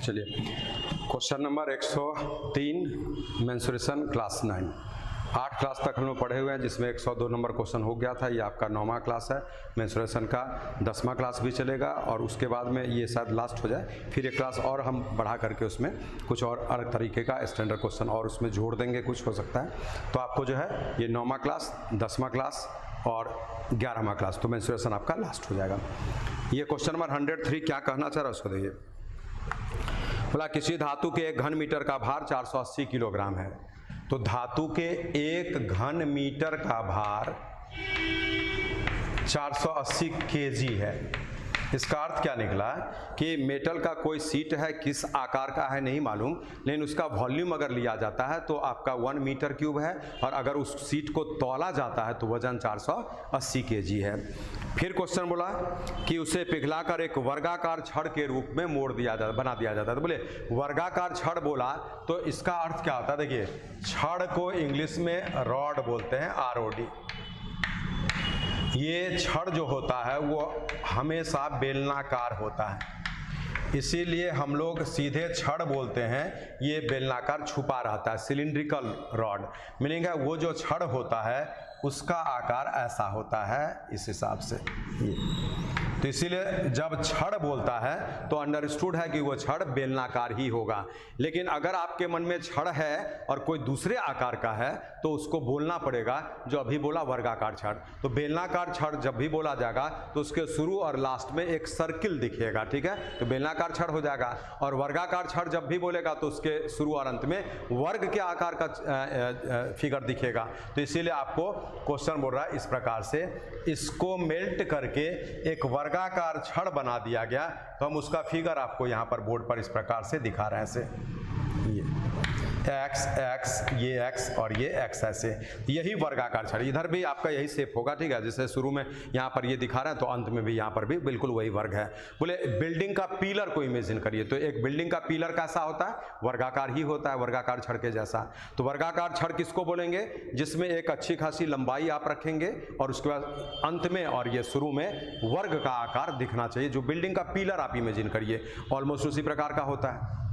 चलिए question number 103 mensuration class 9। 8 class तक हम लोग पढ़े हुए हैं, जिसमें 102 नंबर क्वेश्चन हो गया था। ये आपका 9वां क्लास है। मेंसुरेशन का 10वां क्लास भी चलेगा और उसके बाद में ये शायद लास्ट हो जाए, फिर एक क्लास और हम बढ़ा करके उसमें कुछ और अलग तरीके का स्टैंडर्ड क्वेश्चन और उसमें जोड़ देंगे, कुछ हो सकता है। तो आपको जो है ये 9वां क्लास, 10वां क्लास और 11वां क्लास, तो मेंसुरेशन आपका लास्ट हो जाएगा। ये क्वेश्चन नंबर 103 क्या कहना चाह रहा है उसको देखिए। बोला किसी धातु के 1 घन मीटर का भार 480 किलोग्राम है। तो धातु के 1 घन मीटर का भार 480 केजी है। इसका अर्थ क्या निकला कि मेटल का कोई सीट है, किस आकार का है नहीं मालूम, लेकिन उसका वॉल्यूम अगर लिया जाता है तो आपका 1 मीटर क्यूब है, और अगर उस सीट को तौला जाता है तो वजन 480 केजी है। फिर क्वेश्चन बोला कि उसे पिघलाकर एक वर्गाकार छड़ के रूप में बना दिया जाता है। तो बोले वर्गाकार छड़ बोला तो इसका अर्थ क्या होता है, देखिए छड़ को इंग्लिश में रॉड बोलते हैं, ROD। ये छड़ जो होता है वो हमेशा बेलनाकार होता है, इसीलिए हम लोग सीधे छड़ बोलते हैं। ये बेलनाकार छुपा रहता है, सिलिंड्रिकल रॉड। मीनिंग है वो जो छड़ होता है उसका आकार ऐसा होता है, इस हिसाब से ये। तो इसीलिए जब छड़ बोलता है तो अंडरस्टूड है कि वो छड़ बेलनाकार ही होगा। लेकिन अगर आपके मन में छड़ है और कोई दूसरे आकार का है तो उसको बोलना पड़ेगा जो अभी बोला वर्गाकार छड़। तो बेलनाकार छड़ जब भी बोला जाएगा तो उसके शुरू और लास्ट में एक सर्किल दिखेगा, ठीक है, तो बेलनाकार छड़ हो जाएगा। और वर्गाकार छड़ जब भी बोलेगा तो उसके शुरू और अंत में वर्ग के आकार का फिगर दिखेगा। तो इसीलिए आपको क्वेश्चन बोल रहा है इस प्रकार से, इसको मेल्ट करके एक वर्गाकार छड़ बना दिया गया। तो हम उसका फिगर आपको यहाँ पर बोर्ड पर इस प्रकार से दिखा रहे हैं, ऐसे ये x ये x और ये x ऐसे, यही वर्गाकार छड़। इधर भी आपका यही शेप होगा, ठीक है, जैसे शुरू में यहाँ पर ये दिखा रहे हैं तो अंत में भी यहाँ पर भी बिल्कुल वही वर्ग है। बोले बिल्डिंग का पिलर को इमेजिन करिए, तो एक बिल्डिंग का पिलर कैसा होता है, वर्गाकार ही होता है, वर्गाकार छड़ के जैसा। तो वर्गाकार छड़ किसको बोलेंगे, जिसमें एक अच्छी खासी लंबाई आप रखेंगे और उसके बाद अंत में और ये शुरू में वर्ग का आकार दिखना चाहिए। जो बिल्डिंग का पिलर आप इमेजिन करिए, ऑलमोस्ट उसी प्रकार का होता है।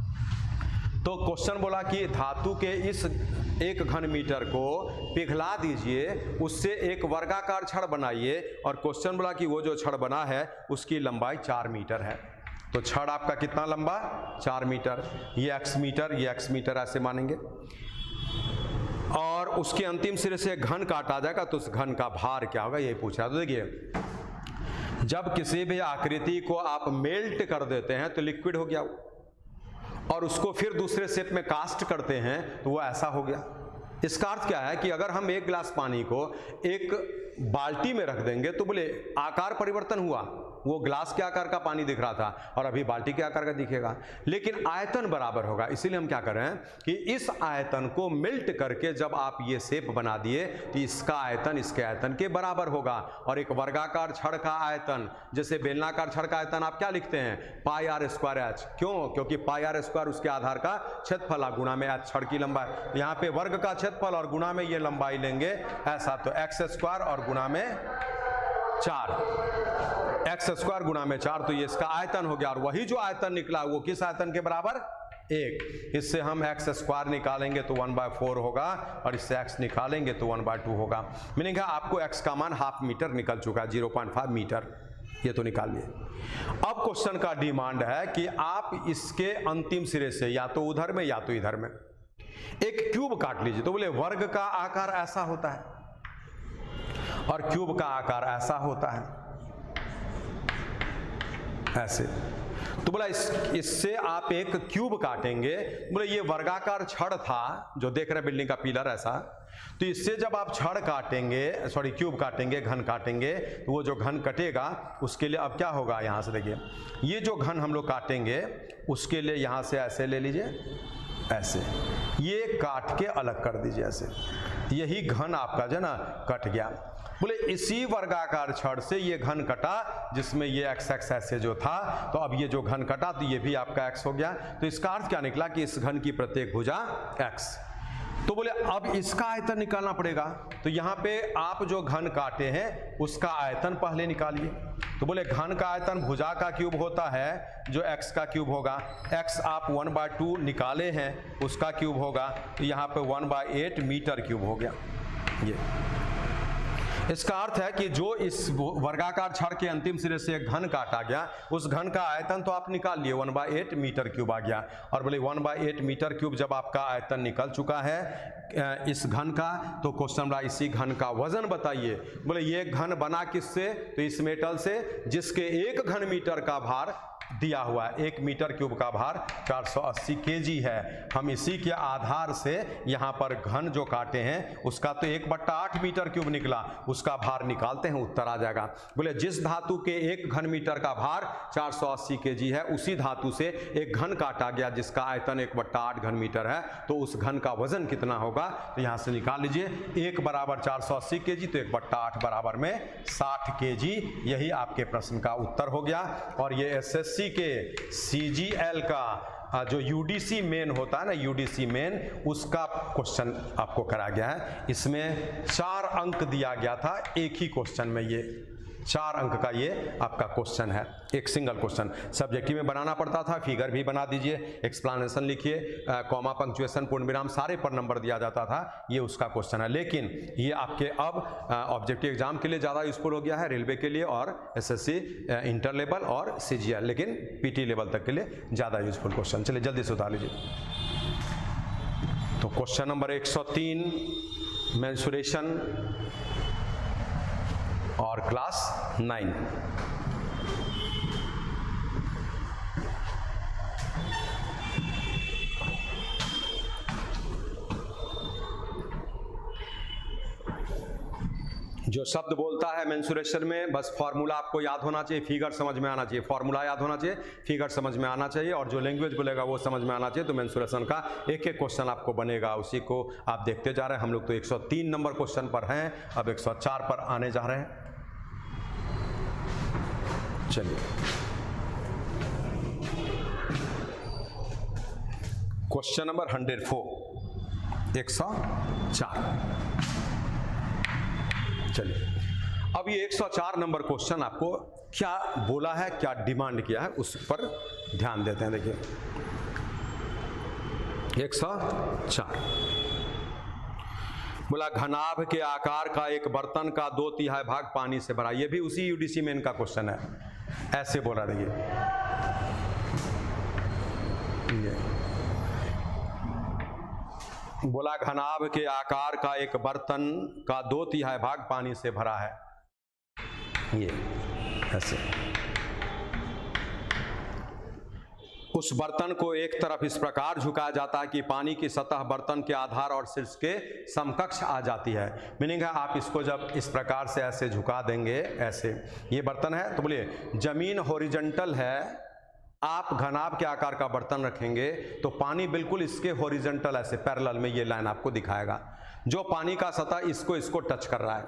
तो क्वेश्चन बोला कि धातु के इस 1 घन मीटर को पिघला दीजिए, उससे एक वर्गाकार छड़ बनाइए, और क्वेश्चन बोला कि वो जो छड़ बना है उसकी लंबाई 4 मीटर है। तो छड़ आपका कितना लंबा, 4 मीटर, ये x मीटर, ये x मीटर ऐसे मानेंगे। और उसके अंतिम सिरे से घन काटा जाएगा तो उस घन का भार क्या होगा, यही पूछ रहा है। तो देखिए जब किसी भी आकृति को आप मेल्ट कर देते हैं तो लिक्विड हो गया, और उसको फिर दूसरे शेप में कास्ट करते हैं तो वो ऐसा हो गया। इसका अर्थ क्या है कि अगर हम 1 गिलास पानी को एक बाल्टी में रख देंगे तो बोले आकार परिवर्तन हुआ, वो ग्लास के आकार का पानी दिख रहा था और अभी बाल्टी के आकार का दिखेगा, लेकिन आयतन बराबर होगा। इसीलिए हम क्या कर रहे हैं कि इस आयतन को मेल्ट करके जब आप ये शेप बना दिए तो इसका आयतन इसके आयतन के बराबर होगा। और एक वर्गाकार छड़ का आयतन, जैसे बेलनाकार छड़ का आयतन आप क्या लिखते हैं, πr²h। क्यों, क्योंकि πr² उसके आधार का क्षेत्रफल गुणा में h छड़ की लंबाई। यहाँ पे वर्ग का क्षेत्रफल और गुणा में ये लंबाई लेंगे ऐसा, तो x² और गुणा में 4, x² गुणा में 4, तो ये इसका आयतन हो गया। और वही जो आयतन निकला वो किस आयतन के बराबर, 1। इससे हम x² निकालेंगे तो 1/4 होगा, और इससे x निकालेंगे तो 1/2 होगा। मीनिंग है आपको x का मान ½ मीटर निकल चुका है, 0.5 मीटर, ये तो निकाल लिए। अब क्वेश्चन का डिमांड है कि आप इसके अंतिम सिरे से या तो उधर में या तो इधर में एक क्यूब काट लीजिए। तो बोले वर्ग का आकार ऐसा होता है और क्यूब का आकार ऐसा होता है, ऐसे। तो बोला इससे आप एक क्यूब काटेंगे। बोले ये वर्गाकार छड़ था जो देख रहे बिल्डिंग का पिलर ऐसा, तो इससे जब आप छड़ काटेंगे, क्यूब काटेंगे, घन काटेंगे, तो वो जो घन कटेगा उसके लिए अब क्या होगा, यहाँ से देखिए ये जो घन हम लोग काटेंगे उसके लिए यहाँ से ऐसे ले लीजिए, ऐसे ये काट के अलग कर दीजिए, ऐसे। यही घन आपका जो ना कट गया। बोले इसी वर्गाकार छड़ से ये घन कटा जिसमें ये x ऐसे जो था, तो अब ये जो घन कटा तो ये भी आपका x हो गया। तो इसका अर्थ क्या निकला कि इस घन की प्रत्येक भुजा x। तो बोले अब इसका आयतन निकालना पड़ेगा। तो यहाँ पे आप जो घन काटे हैं उसका आयतन पहले निकालिए। तो बोले घन का आयतन भुजा का क्यूब होता है जो x का क्यूब होगा, x आप 1/2 निकाले हैं उसका क्यूब होगा, तो यहाँ पे 1/8 मीटर क्यूब हो गया। ये इसका अर्थ है कि जो इस वर्गाकार छड़ के अंतिम सिरे से एक घन काटा गया, उस घन का आयतन तो आप निकाल लिए 1/8 मीटर क्यूब आ गया। और बोले 1/8 मीटर क्यूब जब आपका आयतन निकल चुका है इस घन का, तो क्वेश्चन रहा इसी घन का वजन बताइए। बोले ये घन बना किससे, तो इस मेटल से जिसके 1 घन मीटर का भार दिया हुआ है, 1 मीटर क्यूब का भार 480 kg है। हम इसी के आधार से यहाँ पर घन जो काटे हैं उसका तो 1/8 मीटर क्यूब निकला, उसका भार निकालते हैं, उत्तर आ जाएगा। बोले जिस धातु के 1 घन मीटर का भार 480 kg है, उसी धातु से एक घन काटा गया जिसका आयतन 1/8 घन मीटर है, तो उस घन का वजन कितना होगा, तो यहाँ से निकाल लीजिए। 1 बराबर 480 kg, तो 1/8 बराबर में 60 kg। यही आपके प्रश्न का उत्तर हो गया। और ये SSC के CGL का जो UDC मेन होता है ना, UDC मेन, उसका क्वेश्चन आपको करा गया है। इसमें 4 अंक दिया गया था एक ही क्वेश्चन में, ये 4 अंक का ये आपका क्वेश्चन है, एक सिंगल क्वेश्चन। सब्जेक्टिव में बनाना पड़ता था, फिगर भी बना दीजिए, एक्सप्लेनेशन लिखिए, कॉमा, पंक्चुएशन, पूर्ण विराम सारे पर नंबर दिया जाता था, ये उसका क्वेश्चन है। लेकिन ये आपके अब ऑब्जेक्टिव एग्जाम के लिए ज़्यादा यूजफुल हो गया है, रेलवे के लिए और SSC इंटर लेवल और CGL, लेकिन PT लेवल तक के लिए ज़्यादा यूजफुल क्वेश्चन। चलिए जल्दी से उतार लीजिए। तो क्वेश्चन नंबर 103 मेंसुरेशन और क्लास 9। जो शब्द बोलता है मेंसुरेशन में, बस फॉर्मूला आपको याद होना चाहिए, फिगर समझ में आना चाहिए, फॉर्मूला याद होना चाहिए, फिगर समझ में आना चाहिए, और जो लैंग्वेज बोलेगा वो समझ में आना चाहिए। तो मेंसुरेशन का एक एक क्वेश्चन आपको बनेगा, उसी को आप देखते जा रहे हैं। हम लोग तो 103 नंबर क्वेश्चन पर हैं, अब 104 पर आने जा रहे हैं। चलिए क्वेश्चन नंबर 104, 104। चलिए अब ये 104 नंबर क्वेश्चन आपको क्या बोला है, क्या डिमांड किया है, उस पर ध्यान देते हैं। देखिए 104 बोला घनाभ के आकार का एक बर्तन का 2/3 भाग पानी से भरा। ये भी उसी UDC मेन का क्वेश्चन है, ऐसे बोला। देखिए बोला घनाभ के आकार का एक बर्तन का 2/3 भाग पानी से भरा है, ये ऐसे। उस बर्तन को एक तरफ इस प्रकार झुकाया जाता है कि पानी की सतह बर्तन के आधार और शीर्ष के समकक्ष आ जाती है। मीनिंग है आप इसको जब इस प्रकार से ऐसे झुका देंगे, ऐसे ये बर्तन है, तो बोलिए जमीन हॉरिजॉन्टल है, आप घनाभ के आकार का बर्तन रखेंगे तो पानी बिल्कुल इसके हॉरिजॉन्टल ऐसे पैरेलल में ये लाइन आपको दिखाएगा, जो पानी का सतह इसको टच कर रहा है।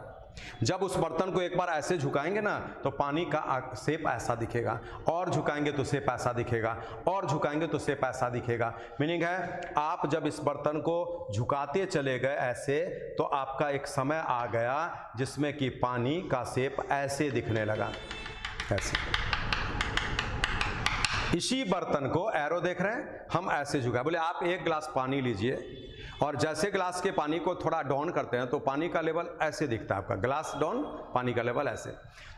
जब उस बर्तन को एक बार ऐसे झुकाएंगे ना, तो पानी का शेप ऐसा दिखेगा, और झुकाएंगे तो शेप ऐसा दिखेगा, और झुकाएंगे तो शेप ऐसा दिखेगा। मीनिंग है आप जब इस बर्तन को झुकाते चले गए ऐसे, तो आपका एक समय आ गया जिसमें कि पानी का शेप ऐसे दिखने लगा, ऐसे। इसी बर्तन को एरो देख रहे हैं, हम ऐसे झुका, बोले आप 1 गिलास पानी लीजिए, और जैसे गिलास के पानी को थोड़ा डाउन करते हैं तो पानी का लेवल ऐसे दिखता है, आपका गिलास डाउन, पानी का लेवल ऐसे।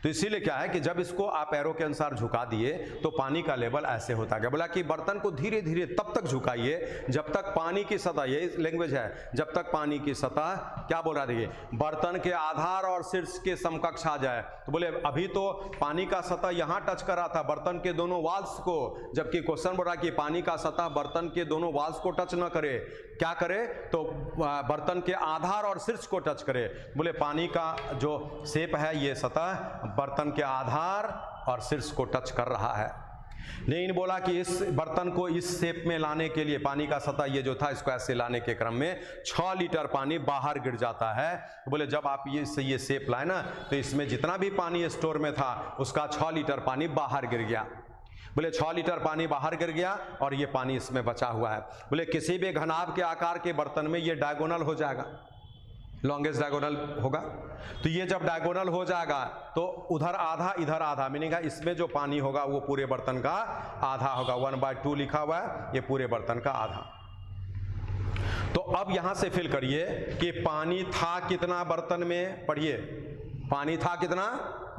तो इसीलिए क्या है कि जब इसको आप एरो के अनुसार झुका दिए तो पानी का लेवल ऐसे होता गया। बोला कि बर्तन को धीरे धीरे तब तक झुकाइए जब तक पानी की सतह, यही लैंग्वेज है, जब तक पानी की सतह क्या बोल रहा है, देखिए बर्तन के आधार और शीर्ष के समकक्ष आ जाए। तो बोले अभी तो पानी का सतह यहाँ टच कर रहा था बर्तन के दोनों वाल्स को, जबकि क्वेश्चन बोल रहा कि पानी का सतह बर्तन के दोनों वाल्स को टच न करे, क्या करे, तो बर्तन के आधार और शीर्ष को टच करे। बोले पानी का जो शेप है ये सतह बर्तन के आधार और शीर्ष को टच कर रहा है। लेकिन बोला कि इस बर्तन को इस शेप में लाने के लिए पानी का सतह ये जो था, इसको ऐसे लाने के क्रम में 6 लीटर पानी बाहर गिर जाता है। तो बोले जब आप ये शेप लाए ना, तो इसमें जितना भी पानी स्टोर में था उसका 6 लीटर पानी बाहर गिर गया। बोले 6 लीटर पानी बाहर गिर गया और ये पानी इसमें बचा हुआ है। बोले किसी भी घनाभ के आकार के बर्तन में ये डायगोनल हो जाएगा, लॉन्गेस्ट डायगोनल होगा। तो ये जब डायगोनल हो जाएगा तो उधर आधा इधर आधा, मीनिंग इसमें जो पानी होगा वो पूरे बर्तन का आधा होगा। 1/2 लिखा हुआ है, ये पूरे बर्तन का आधा। तो अब यहां से फिल करिए कि पानी था कितना बर्तन में, पढ़िए, पानी था कितना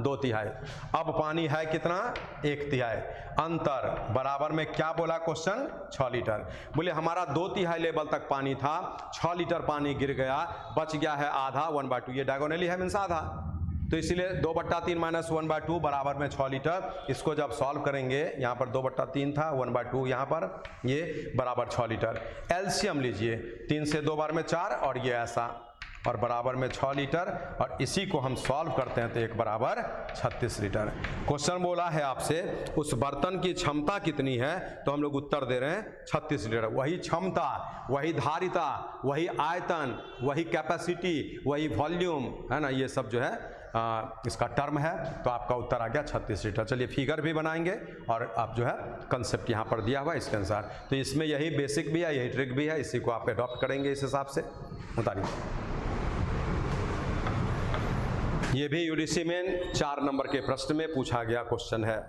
2/3, अब पानी है कितना 1/3, अंतर बराबर में क्या बोला क्वेश्चन 6 लीटर। बोले हमारा 2/3 लेवल तक पानी था, 6 लीटर पानी गिर गया, बच गया है आधा 1/2, ये डायगोनली है मीन्स आधा, तो इसीलिए 2/3 माइनस 1/2 बराबर में 6 लीटर। इसको जब सॉल्व करेंगे यहाँ पर 2/3 था, 1/2 यहाँ पर, ये बराबर 6 लीटर। एलसीएम लीजिए, 3 से 2 बार में 4 और ये ऐसा, और बराबर में 6 लीटर, और इसी को हम सॉल्व करते हैं तो 1 बराबर 36 लीटर। क्वेश्चन बोला है आपसे उस बर्तन की क्षमता कितनी है, तो हम लोग उत्तर दे रहे हैं 36 लीटर। वही क्षमता, वही धारिता, वही आयतन, वही कैपेसिटी, वही वॉल्यूम है ना, ये सब जो है इसका टर्म है, तो आपका उत्तर आ गया 36 लीटर। चलिए फिगर भी बनाएंगे और आप जो है कंसेप्ट यहाँ पर दिया हुआ है इसके अनुसार, तो इसमें यही बेसिक भी है, यही ट्रिक भी है, इसी को आप एडॉप्ट करेंगे इस हिसाब से। उतारिए, ये भी यूडीसी में 4 नंबर के प्रश्न में पूछा गया क्वेश्चन है।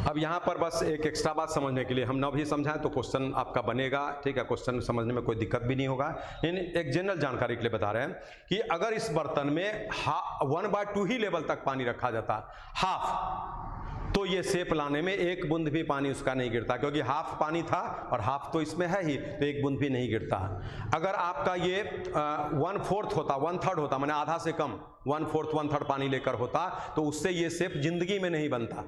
अब यहाँ पर बस एक एक्स्ट्रा बात समझने के लिए, हम न भी समझाएं तो क्वेश्चन आपका बनेगा, ठीक है, क्वेश्चन समझने में कोई दिक्कत भी नहीं होगा, लेकिन एक जनरल जानकारी के लिए बता रहे हैं कि अगर इस बर्तन में 1/2 ही लेवल तक पानी रखा जाता, हाफ, तो ये शेप लाने में 1 बूंद भी पानी उसका नहीं गिरता, क्योंकि हाफ पानी था और हाफ तो इसमें है ही, तो 1 बूंद भी नहीं गिरता। अगर आपका ये 1/4 होता, 1/3 होता, माने आधा से कम, 1/4 1/3 पानी लेकर होता, तो उससे ये शेप जिंदगी में नहीं बनता।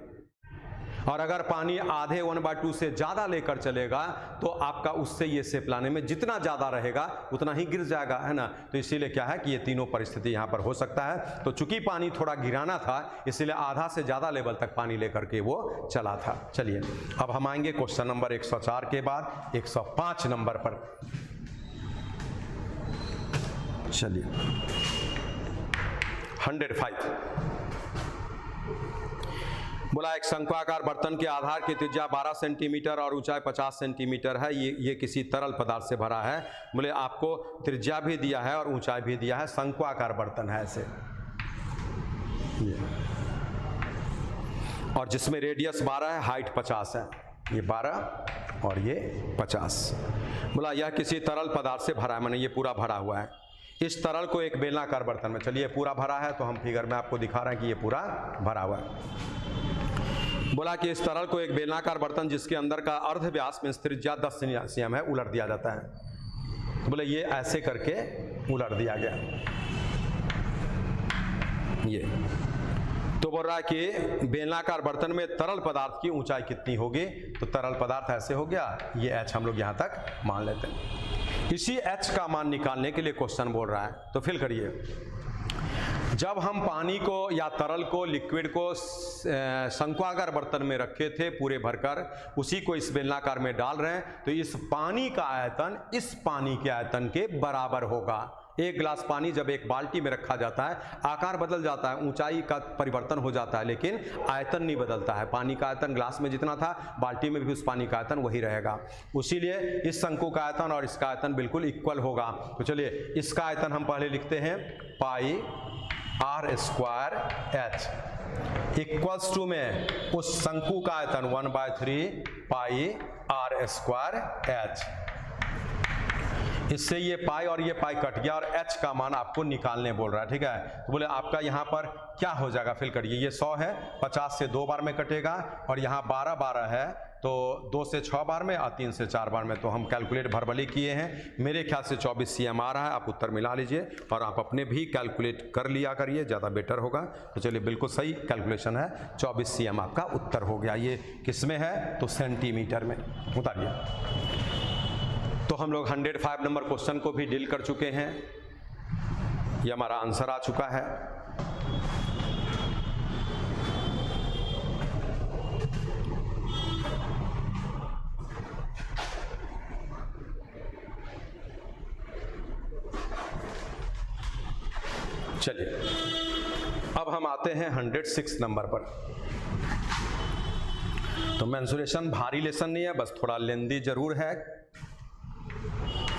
और अगर पानी आधे 1/2 से ज़्यादा लेकर चलेगा तो आपका उससे ये शेप लाने में जितना ज़्यादा रहेगा उतना ही गिर जाएगा, है ना। तो इसीलिए क्या है कि ये तीनों परिस्थिति यहाँ पर हो सकता है। तो चूंकि पानी थोड़ा गिराना था, इसीलिए आधा से ज़्यादा लेवल तक पानी लेकर के वो चला था। चलिए अब हम आएंगे क्वेश्चन नंबर 104 के बाद 105 नंबर पर। चलिए 105 बोला एक शंक्वाकार बर्तन के आधार की त्रिज्या 12 सेंटीमीटर और ऊंचाई 50 सेंटीमीटर है, ये किसी तरल पदार्थ से भरा है। बोले आपको त्रिज्या भी दिया है और ऊंचाई भी दिया है, शंक्वाकार बर्तन है ऐसे, और जिसमें रेडियस 12 है, हाइट 50 है, ये 12 और ये 50। बोला यह किसी तरल पदार्थ से भरा है, माने ये पूरा भरा हुआ है। इस तरल को एक बेलनाकार बर्तन में, चलिए पूरा भरा है तो हम फिगर में आपको दिखा रहे हैं कि ये पूरा भरा हुआ है। बोला कि इस तरल को एक बेलनाकार बर्तन जिसके अंदर का अर्ध व्यास में त्रिज्या 10 cm है उलट दिया जाता है। तो बोले ये ऐसे करके उलट दिया गया, ये तो बोल रहा है कि बेलनाकार बर्तन में तरल पदार्थ की ऊंचाई कितनी होगी, तो तरल पदार्थ ऐसे हो गया, ये h हम लोग यहां तक मान लेते हैं। इसी h का मान निकालने के लिए क्वेश्चन बोल रहा है, तो फिल करिए। जब हम पानी को या तरल को, लिक्विड को शंक्वाकार बर्तन में रखे थे पूरे भरकर, उसी को इस बेलनाकार में डाल रहे हैं, तो इस पानी का आयतन इस पानी के आयतन के बराबर होगा। एक गिलास पानी जब एक बाल्टी में रखा जाता है, आकार बदल जाता है, ऊंचाई का परिवर्तन हो जाता है, लेकिन आयतन नहीं बदलता है। पानी का आयतन गिलास में जितना था, बाल्टी में भी उस पानी का आयतन वही रहेगा। उसीलिए इस शंकु का आयतन और इसका आयतन बिल्कुल इक्वल होगा। तो चलिए इसका आयतन हम पहले लिखते हैं, पाई r² h इक्वल्स टू में उस शंकु का आयतन 1/3 पाई r² h। इससे ये पाई और ये पाई कट गया और h का मान आपको निकालने बोल रहा है, ठीक है। तो बोले आपका यहाँ पर क्या हो जाएगा, फिल करिए। ये 100 है, 50 से 2 बार में कटेगा, और यहाँ 12 है तो 2 से 6 बार में और 3 से 4 बार में। तो हम कैलकुलेट भरबली किए हैं, मेरे ख्याल से 24 cm आ रहा है। आप उत्तर मिला लीजिए और आप अपने भी कैलकुलेट कर लिया करिए, ज़्यादा बेटर होगा। तो चलिए बिल्कुल सही कैलकुलेशन है, 24 cm आपका उत्तर हो गया। ये किस में है, तो सेंटीमीटर में। उतारिए। तो हम लोग 105 नंबर क्वेश्चन को भी डील कर चुके हैं, ये हमारा आंसर आ चुका है। चलिए अब हम आते हैं 106 नंबर पर। तो मेंसुरेशन भारी लेसन नहीं है, बस थोड़ा लेंदी जरूर है,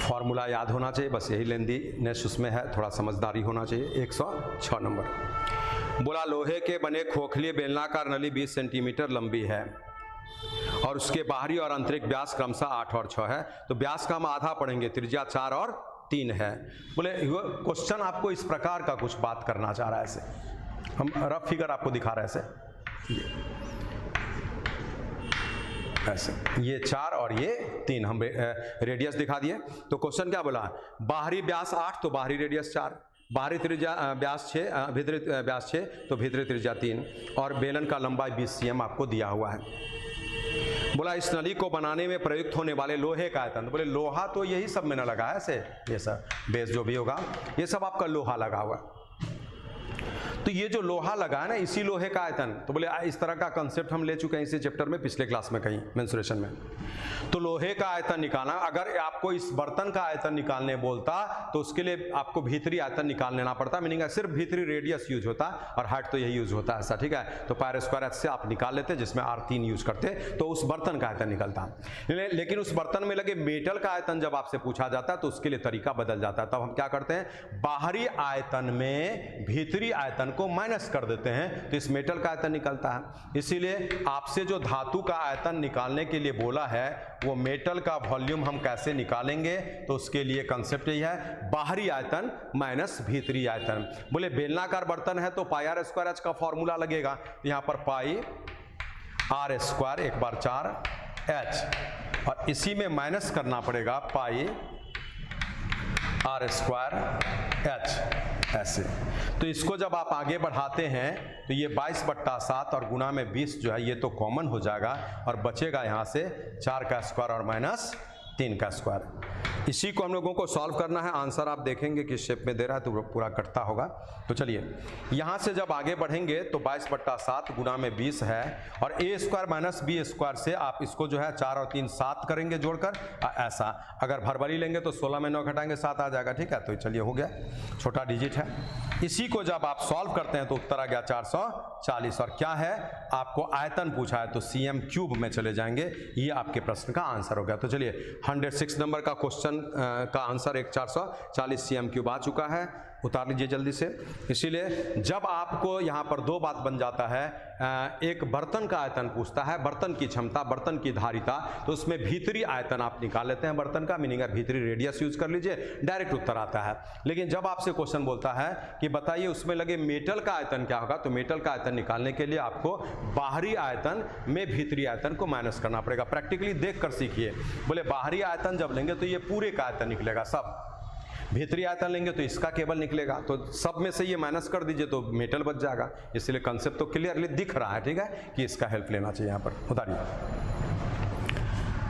फॉर्मूला याद होना चाहिए, बस यही लेंदीनेस उसमें है, थोड़ा समझदारी होना चाहिए। 106 नंबर बोला लोहे के बने खोखली बेलनाकार नली 20 सेंटीमीटर लंबी है और उसके बाहरी और आंतरिक व्यास क्रमशः 8 और 6 है। तो व्यास का हम आधा पढ़ेंगे, त्रिज्या 4 और 3 है। बोले क्वेश्चन आपको इस प्रकार का कुछ बात करना चाह रहा है, ऐसे हम रफ फिगर आपको दिखा रहे हैं, ऐसे ये 4 और ये 3 हम रेडियस दिखा दिए। तो क्वेश्चन क्या बोला, बाहरी व्यास 8 तो बाहरी रेडियस 4, बाहरी त्रिज्या व्यास 6, भीतरी व्यास 6 तो भीतरी त्रिज्या 3 और बेलन का लंबाई 20 cm आपको दिया हुआ है। बोला इस नली को बनाने में प्रयुक्त होने वाले लोहे का आयतन, तो बोले लोहा तो यही सब में न लगा है, ऐसे ये सब बेस जो भी होगा ये सब आपका लोहा लगा हुआ है। तो ये जो लोहा लगा है ना, इसी लोहे का आयतन, तो बोले इस तरह का कंसेप्ट हम ले चुके हैं इसी चैप्टर में, पिछले क्लास में कहीं मेंसुरेशन में। तो लोहे का आयतन निकालना, अगर आपको इस बर्तन का आयतन निकालने बोलता तो उसके लिए आपको भीतरी आयतन निकाल लेना पड़ता, मीनिंग सिर्फ भीतरी रेडियस यूज होता और हाइट तो यही यूज होता है, ऐसा ठीक है। तो पायर स्क्वायर एच से आप निकाल लेते, जिसमें R3 यूज करते तो उस बर्तन का आयतन निकलता। लेकिन उस बर्तन में लगे मेटल का आयतन जब आपसे पूछा जाता है तो उसके लिए तरीका बदल जाता है। तब हम क्या करते हैं, बाहरी आयतन में भीतरी आयतन को माइनस कर देते हैं, तो इस मेटल का आयतन निकलता है। इसीलिए आपसे जो धातु का आयतन निकालने के लिए बोला है वो मेटल का वॉल्यूम हम कैसे निकालेंगे, तो उसके लिए कंसेप्ट यही है, बाहरी आयतन माइनस भीतरी आयतन। बोले बेलनाकार बर्तन है तो पाई आर स्क्वायर एच का फॉर्मूला लगेगा, यहां पर पाई आर स्क्वायर 1/4 एच और इसी में माइनस करना पड़ेगा पाई आर स्क्वायर एच, ऐसे। तो इसको जब आप आगे बढ़ाते हैं तो ये 22/7 और गुना में 20 जो है ये तो कॉमन हो जाएगा और बचेगा यहाँ से 4 का स्क्वायर और माइनस 3 का स्क्वायर। इसी को हम लोगों को सॉल्व करना है। आंसर आप देखेंगे किस शेप में दे रहा है तो पूरा कटता होगा। तो चलिए यहाँ से जब आगे बढ़ेंगे तो 22/7 गुना में 20 है और a square minus B square से आप इसको जो है 4 और 3 7 करेंगे जोड़कर, ऐसा। अगर भरभरी लेंगे तो 16 में 9 घटाएंगे 7 आ जाएगा, ठीक है। तो चलिए हो गया, छोटा डिजिट है। इसी को जब आप सॉल्व करते हैं तो उत्तर आ गया 440 और क्या है, आपको आयतन पूछा है तो cm³ में चले जाएंगे, ये आपके प्रश्न का आंसर हो गया। तो चलिए 106 नंबर का क्वेश्चन का आंसर एक 440 cm³ आ चुका है, उतार लीजिए जल्दी से। इसीलिए जब आपको यहाँ पर दो बात बन जाता है, एक बर्तन का आयतन पूछता है, बर्तन की क्षमता, बर्तन की धारिता, तो उसमें भीतरी आयतन आप निकाल लेते हैं बर्तन का, मीनिंग भीतरी रेडियस यूज कर लीजिए, डायरेक्ट उत्तर आता है। लेकिन जब आपसे क्वेश्चन बोलता है कि बताइए उसमें लगे मेटल का आयतन क्या होगा, तो मेटल का आयतन निकालने के लिए आपको बाहरी आयतन में भीतरी आयतन को माइनस करना पड़ेगा। प्रैक्टिकली देख कर सीखिए। बोले बाहरी आयतन जब लेंगे तो ये पूरे का आयतन निकलेगा सब, भीतरी आयतन लेंगे तो इसका केवल निकलेगा, तो सब में से ये माइनस कर दीजिए तो मेटल बच जाएगा। इसलिए कंसेप्ट तो क्लियरली दिख रहा है, ठीक है, कि इसका हेल्प लेना चाहिए। यहाँ पर उतारिए।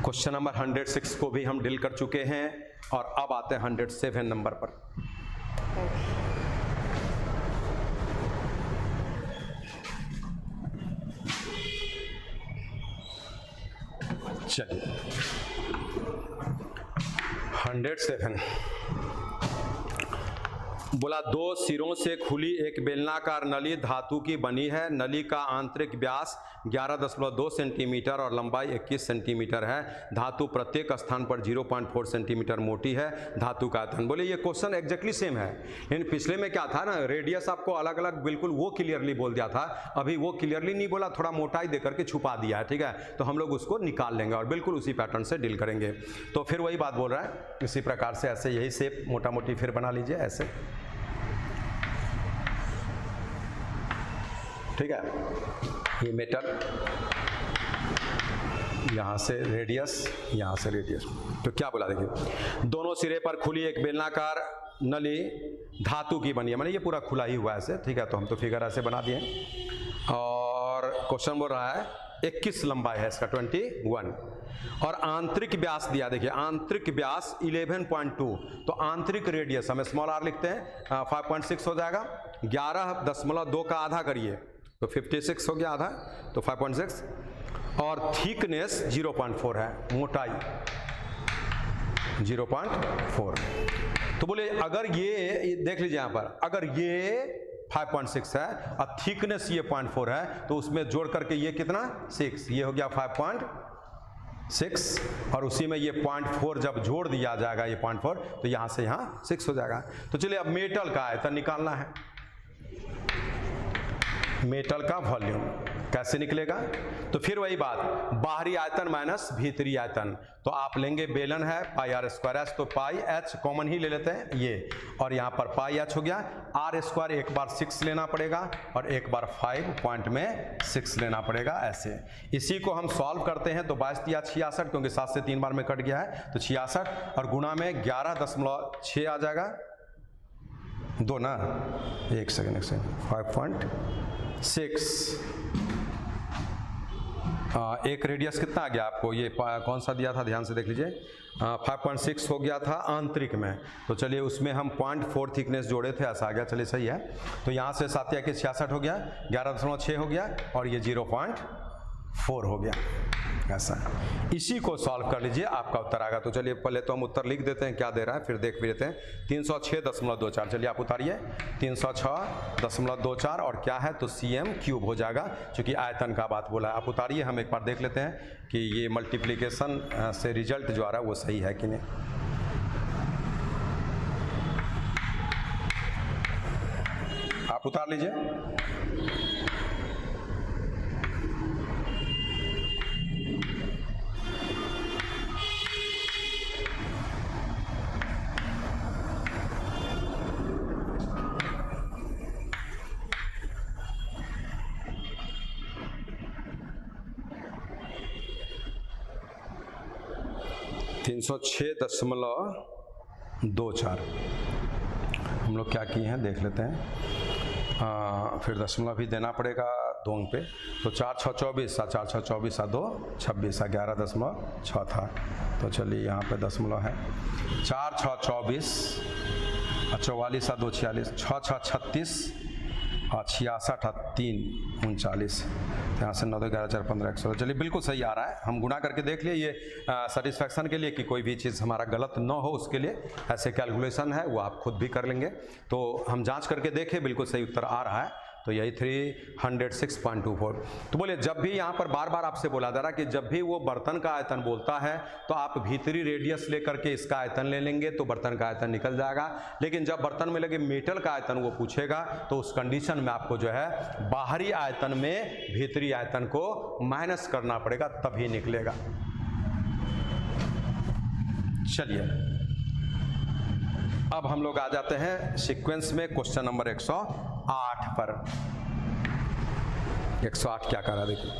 क्वेश्चन नंबर 106 को भी हम डील कर चुके हैं और अब आते हैं 107 नंबर पर। चलिए 107 बोला दो सिरों से खुली एक बेलनाकार नली धातु की बनी है। नली का आंतरिक व्यास 11.2 सेंटीमीटर और लंबाई 21 सेंटीमीटर है। धातु प्रत्येक स्थान पर 0.4 सेंटीमीटर मोटी है। धातु का आयतन। बोले ये क्वेश्चन एग्जैक्टली सेम है, लेकिन पिछले में क्या था ना, रेडियस आपको अलग अलग बिल्कुल वो क्लियरली बोल दिया था, अभी वो क्लियरली नहीं बोला, थोड़ा मोटाई देकर के छुपा दिया है, ठीक है। तो हम लोग उसको निकाल लेंगे और बिल्कुल उसी पैटर्न से डील करेंगे। तो फिर वही बात बोल रहा है, इसी प्रकार से ऐसे यही शेप मोटा मोटी फिर बना लीजिए ऐसे, ठीक है। ये मेटल, यहाँ से रेडियस, यहाँ से रेडियस। तो क्या बोला देखिए, दोनों सिरे पर खुली एक बेलनाकार नली धातु की बनी है, माने ये पूरा खुला ही हुआ है ऐसे, ठीक है। तो हम तो फिगर ऐसे बना दिए और क्वेश्चन बोल रहा है 21 लंबाई है इसका 21 और आंतरिक व्यास दिया, देखिए आंतरिक व्यास 11.2, तो आंतरिक रेडियस हम स्मॉल r लिखते हैं, 5.6 हो जाएगा। 11.2 का आधा करिए तो 56 हो गया आधा, तो 5.6 और थिकनेस 0.4 है, मोटाई 0.4। तो बोले अगर ये देख लीजिए यहाँ पर, अगर ये 5.6 है और थिकनेस ये 0.4 है तो उसमें जोड़ करके ये कितना 6, ये हो गया 6 और उसी में ये 0.4 जब जोड़ दिया जाएगा, ये 0.4, तो यहाँ से यहाँ 6 हो जाएगा। तो चलिए अब मेटल का आयतन निकालना है। मेटल का वॉल्यूम कैसे निकलेगा? तो फिर वही बात, बाहरी आयतन माइनस भीतरी आयतन। तो आप लेंगे, बेलन है पाई आर स्क्वायर एच, तो पाई एच कॉमन ही ले लेते हैं ये, और यहाँ पर पाई एच हो गया। आर स्क्वायर एक बार 6 लेना पड़ेगा और एक बार 5 पॉइंट में 6 लेना पड़ेगा, ऐसे। इसी को हम सॉल्व करते हैं तो 22 या 66, क्योंकि 7 से 3 बार में कट गया है, तो 66 और गुणा में 11.6 आ जाएगा, 2 ना, 1 सेकेंड 5.6। एक रेडियस कितना आ गया आपको, ये कौन सा दिया था, ध्यान से देख लीजिए, 5.6 हो गया था आंतरिक में। तो चलिए उसमें हम 0.4 थिकनेस जोड़े थे, ऐसा आ गया, चलिए सही है। तो यहाँ से 7 या 66 हो गया, 11.6 हो गया और ये 0.4 हो गया, ऐसा। इसी को सॉल्व कर लीजिए, आपका उत्तर आएगा। तो चलिए पहले तो हम उत्तर लिख देते हैं क्या दे रहा है, फिर देख भी लेते हैं। 306.24, चलिए आप उतारिए, 306.24 और क्या है, तो cm³ हो जाएगा, क्योंकि आयतन का बात बोला है। आप उतारिए, हम एक बार देख लेते हैं कि ये मल्टीप्लिकेशन से रिजल्ट जो आ रहा है वो सही है कि नहीं। आप उतार लीजिए। 306.24 हम लोग क्या किए हैं देख लेते हैं। फिर दशमलव भी देना पड़ेगा दोंग पे, तो 4 6 24, 4 6 24 2 26, 11.6 था। तो चलिए यहाँ पे दशमलव है, 4 6 24 44 2 46, 6 6 36 और 66 3 39, यहाँ से 9 2 11 4 15 116। चलिए बिल्कुल सही आ रहा है। हम गुणा करके देख लिए, ये सेटिस्फैक्शन के लिए कि कोई भी चीज़ हमारा गलत न हो, उसके लिए ऐसे कैलकुलेशन है, वो आप खुद भी कर लेंगे। तो हम जांच करके देखें, बिल्कुल सही उत्तर आ रहा है। तो यही 306.24। तो बोले जब भी यहाँ पर बार बार आपसे बोला जा रहा कि जब भी वो बर्तन का आयतन बोलता है तो आप भीतरी रेडियस लेकर के इसका आयतन ले लेंगे तो बर्तन का आयतन निकल जाएगा। लेकिन जब बर्तन में लगे मेटल का आयतन वो पूछेगा तो उस कंडीशन में आपको जो है बाहरी आयतन में भीतरी आयतन को माइनस करना पड़ेगा, तभी निकलेगा। चलिए अब हम लोग आ जाते हैं सीक्वेंस में क्वेश्चन नंबर 108 पर। 108 क्या कर रहा है देखिए,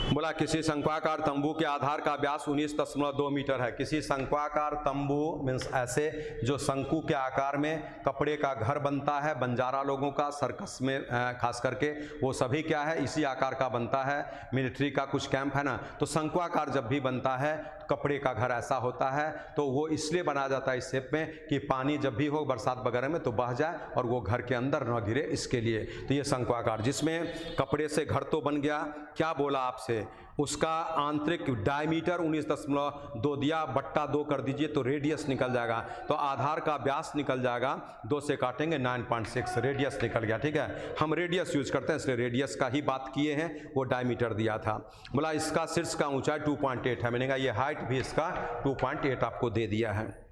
बोला किसी शंक्वाकार तंबू के आधार का व्यास 19.2 मीटर है। किसी शंक्वाकार तंबू मीन्स ऐसे जो शंकु के आकार में कपड़े का घर बनता है, बंजारा लोगों का सर्कस में खास करके वो सभी क्या है इसी आकार का बनता है। मिलिट्री का कुछ कैंप है ना, तो शंक्वाकार जब भी बनता है कपड़े का घर ऐसा होता है, तो वो इसलिए बनाया जाता है इस शेप में कि पानी जब भी हो बरसात वगैरह में तो बह जाए और वो घर के अंदर न गिरे, इसके लिए। तो ये शंक्वाकार जिसमें कपड़े से घर तो बन गया, क्या बोला आपसे, उसका आंतरिक डायमीटर 19.2 दिया, बट्टा 2 कर दीजिए तो रेडियस निकल जाएगा। तो आधार का व्यास निकल जाएगा, 2 से काटेंगे 9.6 रेडियस निकल गया। ठीक है, हम रेडियस यूज करते हैं इसलिए रेडियस का ही बात किए हैं, वो डायमीटर दिया था। बोला इसका शीर्ष का ऊंचाई 2.8 है, मैंने कहा ये हाइट भी इसका 2.8 आपको दे दिया है।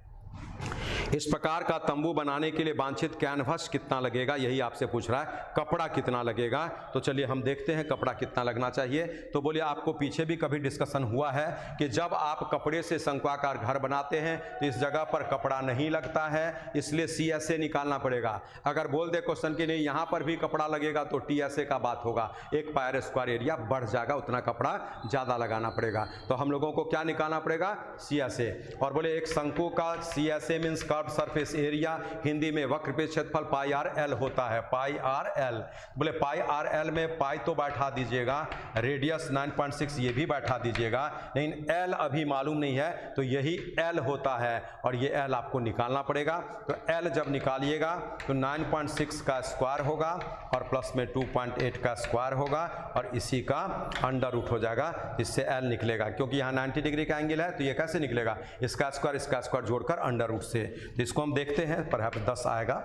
इस प्रकार का तंबू बनाने के लिए वांछित कैनवस कितना लगेगा, यही आपसे पूछ रहा है। कपड़ा कितना लगेगा, तो चलिए हम देखते हैं कपड़ा कितना लगना चाहिए। तो बोलिए आपको पीछे भी कभी डिस्कशन हुआ है कि जब आप कपड़े से शंक्वाकार घर बनाते हैं तो इस जगह पर कपड़ा नहीं लगता है, इसलिए CSA निकालना पड़ेगा। अगर बोल दे क्वेश्चन कि नहीं यहाँ पर भी कपड़ा लगेगा तो TSA का बात होगा, 1 पायर स्क्वायर एरिया बढ़ जाएगा, उतना कपड़ा ज़्यादा लगाना पड़ेगा। तो हम लोगों को क्या निकालना पड़ेगा, CSA। और बोले एक शंकु का CSA means curve surface area, Hindi में वक्र पे क्षेत्रफल पाई आर एल होता है, पाई आर एल। बोले पाई आर एल में पाई तो बैठा दीजिएगा, रेडियस 9.6 ये भी बैठा दीजिएगा, लेकिन एल अभी मालूम नहीं है तो यही एल होता है और ये एल आपको निकालना पड़ेगा। तो एल जब निकालिएगा तो 9.6 का स्क्वायर होगा और प्लस में 2.8 का स्क्वायर होगा और इसी का अंडर रूट हो जाएगा, इससे एल निकलेगा। क्योंकि यहाँ 90 डिग्री का एंगल है तो ये कैसे निकलेगा, इसका स्क्वायर जोड़कर अंडर रूट से। तो इसको हम देखते हैं, पर यहाँ पे 10 आएगा,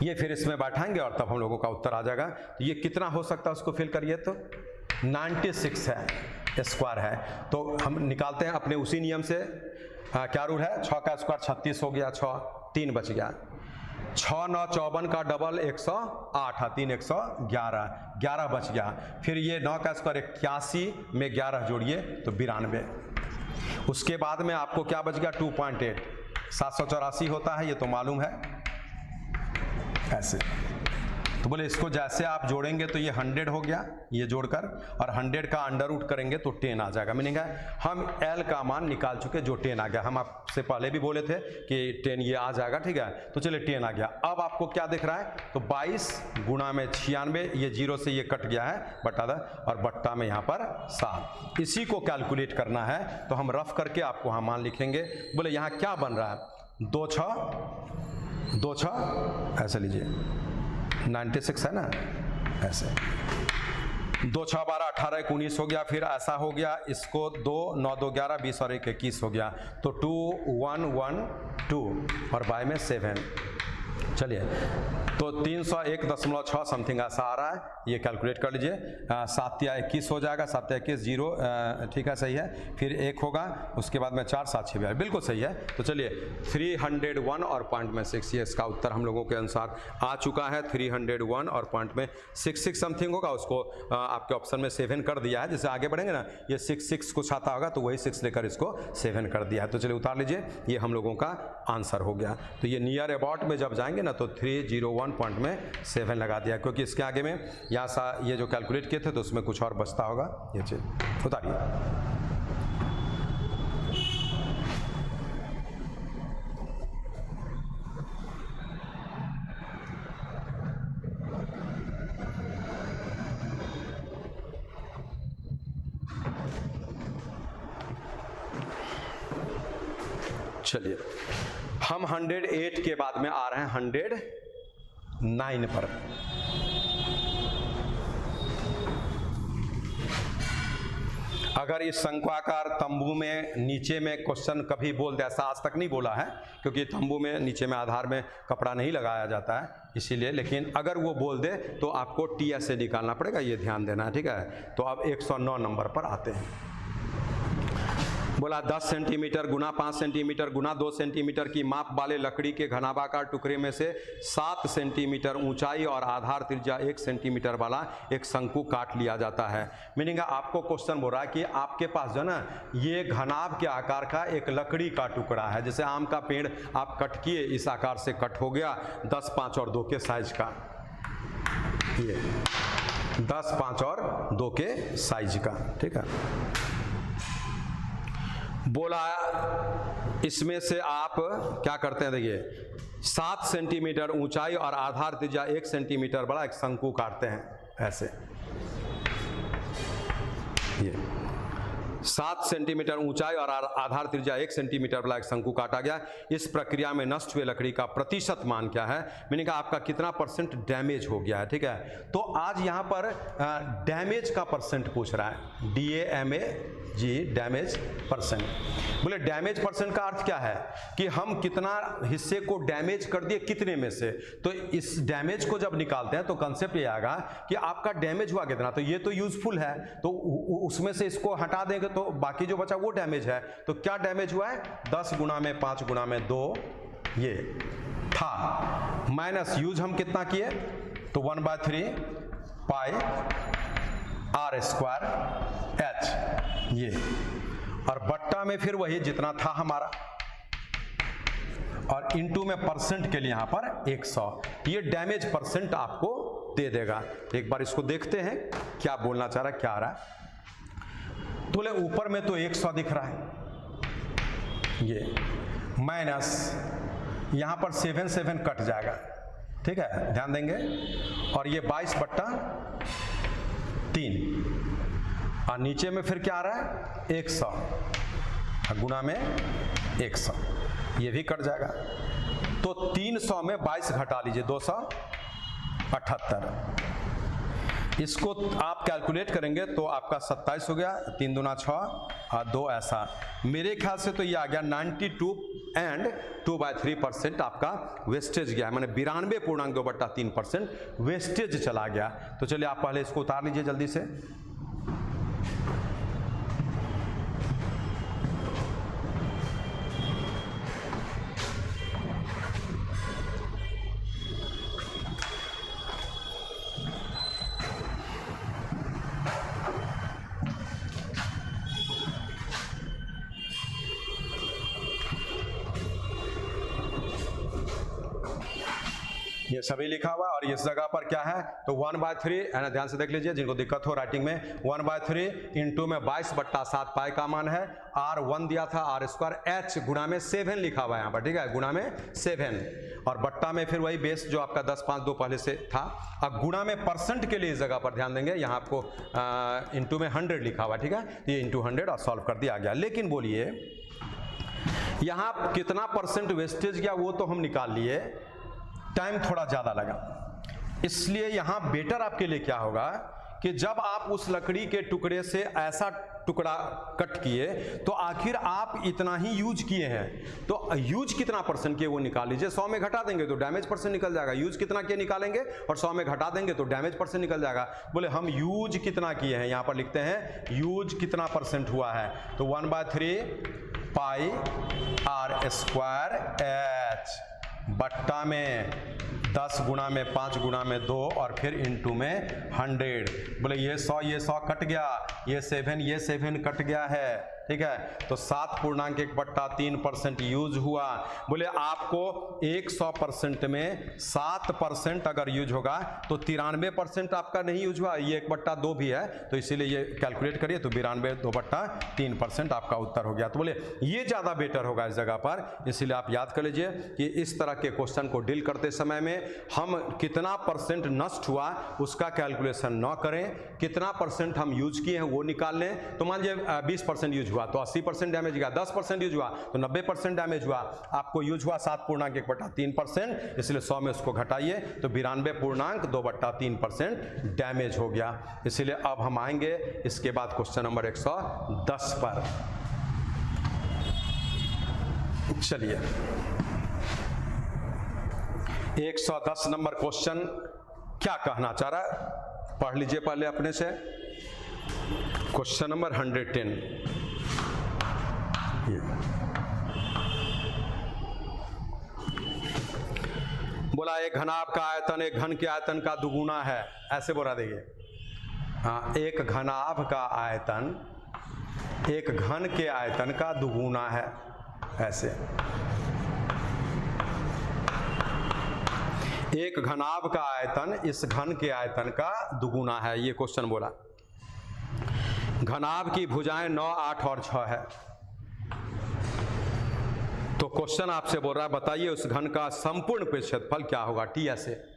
ये फिर इसमें बैठाएंगे और तब हम लोगों का उत्तर आ जाएगा। तो ये कितना हो सकता है उसको फिल करिए, तो 96 है। स्क्वायर है। तो हम निकालते हैं अपने उसी नियम से। क्या रूल है, 6 का स्क्वायर 36 हो गया, 6 3 बच गया, 6 9 54 का डबल 108, 3 111, 11 बच गया। फिर ये 9 का स्क्वायर 81 में 11 जोड़िए तो 92। उसके बाद में आपको क्या बच गया 2.8, 784 होता है, ये तो मालूम है ऐसे। तो बोले इसको जैसे आप जोड़ेंगे तो ये 100 हो गया, ये जोड़कर, और 100 का अंडर रूट करेंगे तो 10 आ जाएगा। मीनिंग है हम L का मान निकाल चुके जो 10 आ गया। हम आपसे पहले भी बोले थे कि 10 ये आ जाएगा, ठीक है। तो चलिए 10 आ गया। अब आपको क्या दिख रहा है, तो 22 गुणा में 96, ये 0 से ये कट गया है बटा दा, और बट्टा में यहाँ पर 7। इसी को कैलकुलेट करना है तो हम रफ करके आपको हाँ मान लिखेंगे। बोले यहाँ क्या बन रहा है, 2 6 ऐसे लीजिए, 96 है ना, ऐसे 2 6 12 18 1 19 हो गया। फिर ऐसा हो गया, इसको 2 9 2 11 20 और 1 21 हो गया, तो 2 1 1 2 और बाय में 7। चलिए तो 301.6 समथिंग ऐसा आ रहा है, ये कैलकुलेट कर लीजिए। 7 या 21 हो जाएगा, 7 या 21 0, ठीक है सही है। फिर 1 होगा, उसके बाद में 4 7 6 बिल्कुल सही है। तो चलिए 301 और पॉइंट में 6, ये इसका उत्तर हम लोगों के अनुसार आ चुका है। 301 और पॉइंट में 6 समथिंग होगा, उसको आपके ऑप्शन में 7 कर दिया है। जैसे आगे बढ़ेंगे ना, ये 6 कुछ आता होगा तो वही 6 लेकर इसको 7 कर दिया है। तो चलिए उतार लीजिए, ये हम लोगों का आंसर हो गया। तो ये नियर अबाउट में जब जाएंगे ना तो 301 पॉइंट में 7 लगा दिया, क्योंकि इसके आगे में यहाँ ये जो कैलकुलेट किए थे तो उसमें कुछ और बचता होगा। ये चीज उतारिए। चलिए हम 108 के बाद में आ रहे हैं 109 पर। अगर इस शंक्वाकार तंबू में नीचे में क्वेश्चन कभी बोल दे, ऐसा आज तक नहीं बोला है क्योंकि तंबू में नीचे में आधार में कपड़ा नहीं लगाया जाता है इसीलिए, लेकिन अगर वो बोल दे तो आपको टीएस से निकालना पड़ेगा, ये ध्यान देना है, ठीक है। तो अब 109 नंबर पर आते हैं। बोला 10 सेंटीमीटर गुना 5 सेंटीमीटर गुना 2 सेंटीमीटर की माप वाले लकड़ी के घनाभाकार टुकड़े में से 7 सेंटीमीटर ऊंचाई और आधार त्रिज्या 1 सेंटीमीटर वाला एक शंकु काट लिया जाता है। मीनिंग आपको क्वेश्चन बोल रहा है कि आपके पास जो ना ये घनाभ के आकार का एक लकड़ी का टुकड़ा है, जैसे आम का पेड़ आप कट किए, इस आकार से कट हो गया 10 5 और 2 के साइज का, ये 10 5 और 2 के साइज का, ठीक है। बोला इसमें से आप क्या करते हैं, देखिए 7 सेंटीमीटर ऊंचाई और आधार त्रिज्या 1 सेंटीमीटर बड़ा एक शंकु काटते हैं ऐसे। ये 7 सेंटीमीटर ऊंचाई और आधार त्रिज्या 1 सेंटीमीटर वाला एक शंकु काटा गया। इस प्रक्रिया में नष्ट हुए लकड़ी का प्रतिशत मान क्या है, मीनिंग आपका कितना परसेंट डैमेज हो गया है, ठीक है। तो आज यहाँ पर डैमेज का परसेंट पूछ रहा है, DAMAG, डैमेज परसेंट। बोले डैमेज परसेंट का अर्थ क्या है कि हम कितना हिस्से को डैमेज कर दिए कितने में से। तो इस डैमेज को जब निकालते हैं तो कंसेप्ट ये आएगा कि आपका डैमेज हुआ कितना, तो ये तो यूजफुल है तो उसमें से इसको हटा देंगे तो बाकी जो बचा वो डैमेज है। तो क्या डैमेज हुआ है, 10 गुना में 5 गुना में 2 ये था, माइनस यूज हम कितना किए तो 1/3 पाई r स्क्वायर h, ये, और बट्टा में फिर वही जितना था हमारा, और इनटू में परसेंट के लिए यहां पर 100। ये डैमेज परसेंट आपको दे देगा। एक बार इसको देखते हैं क्या बोलना चाह रहा है, क्या आ रहा है। तो बोले ऊपर में तो 100 दिख रहा है, ये माइनस यहां पर 7 7 कट जाएगा, ठीक है, ध्यान देंगे, और ये 22/3 और नीचे में फिर क्या आ रहा है 100 गुना में 100, ये भी कट जाएगा। तो 300 में 22 घटा लीजिए 278, इसको आप कैलकुलेट करेंगे तो आपका 27 हो गया, 3 दूना 6 और 2 ऐसा। मेरे ख्याल से तो ये आ गया 92 एंड 2/3% आपका वेस्टेज गया है, मैंने 92.2/3% वेस्टेज चला गया। तो चलिए आप पहले इसको उतार लीजिए जल्दी से। ये सभी लिखा हुआ है। और इस जगह पर क्या है तो 1/3 है ना, ध्यान से देख लीजिए जिनको दिक्कत हो राइटिंग में, 1/3 इंटू में 22/7 पाई का मान है, R1 दिया था R², H गुणा में 7 लिखा हुआ है यहाँ पर, ठीक है, गुणा में 7 और बट्टा में फिर वही बेस जो आपका 10, 5, 2 पहले से था। अब गुणा में परसेंट के लिए इस जगह पर ध्यान देंगे, यहाँ आपको इंटू में 100 लिखा हुआ है, ठीक है, ये इंटू 100 और सॉल्व कर दिया गया। लेकिन बोलिए यहाँ कितना परसेंट वेस्टेज गया वो तो हम निकाल लिए, टाइम थोड़ा ज़्यादा लगा, इसलिए यहाँ बेटर आपके लिए क्या होगा कि जब आप उस लकड़ी के टुकड़े से ऐसा टुकड़ा कट किए तो आखिर आप इतना ही यूज किए हैं, तो यूज कितना परसेंट किए वो निकाल लीजिए। 100 में घटा देंगे तो डैमेज परसेंट निकल जाएगा, यूज कितना किए निकालेंगे और 100 में घटा देंगे तो डैमेज परसेंट निकल जाएगा। बोले हम यूज कितना किए हैं, यहाँ पर लिखते हैं यूज कितना परसेंट हुआ है, तो 1/3 पाई R² H बट्टा में 10 गुणा में 5 गुणा में 2 और फिर इंटू में 100। बोले ये 100 कट गया, ये 7 कट गया है, ठीक है, तो 7.1/3% यूज हुआ। बोले आपको 100% में 7% अगर यूज होगा तो 93% आपका नहीं यूज हुआ, ये 1/2 भी है, तो इसीलिए ये कैलकुलेट करिए तो 92 2/3% आपका उत्तर हो गया। तो बोले ये ज़्यादा बेटर होगा इस जगह पर, इसीलिए आप याद कर लीजिए कि इस तरह के क्वेश्चन को डील करते समय में हम कितना परसेंट नष्ट हुआ उसका कैलकुलेशन न करें, कितना परसेंट हम यूज किए हैं वो निकाल लें। तो मान लीजिए 20% यूज हुआ तो 80% डैमेज गया, 10% यूज हुआ तो 90% डैमेज हुआ, आपको यूज हुआ 7.1/3%, इसलिए 100 में उसको घटाइए तो 92.2/3% डैमेज हो गया। इसलिए अब हम आएंगे इसके बाद क्वेश्चन नंबर 110 पर। चलिए 110 नंबर क्वेश्चन क्या कहना चाह रहा है पढ़ लीजिए पहले अपने से। क्वेश्चन नंबर 110 बोला एक घनाभ का आयतन एक घन के आयतन का दुगुना है, ऐसे बोला देखिए, हाँ, एक घनाभ का आयतन एक घन के आयतन का दुगुना है, ऐसे एक घनाभ का आयतन इस घन के आयतन का दुगुना है, ये क्वेश्चन बोला। घनाभ की भुजाएं 9, 8 और 6 है, तो क्वेश्चन आपसे बोल रहा है बताइए उस घन का संपूर्ण क्षेत्रफल क्या होगा, टी ऐसे।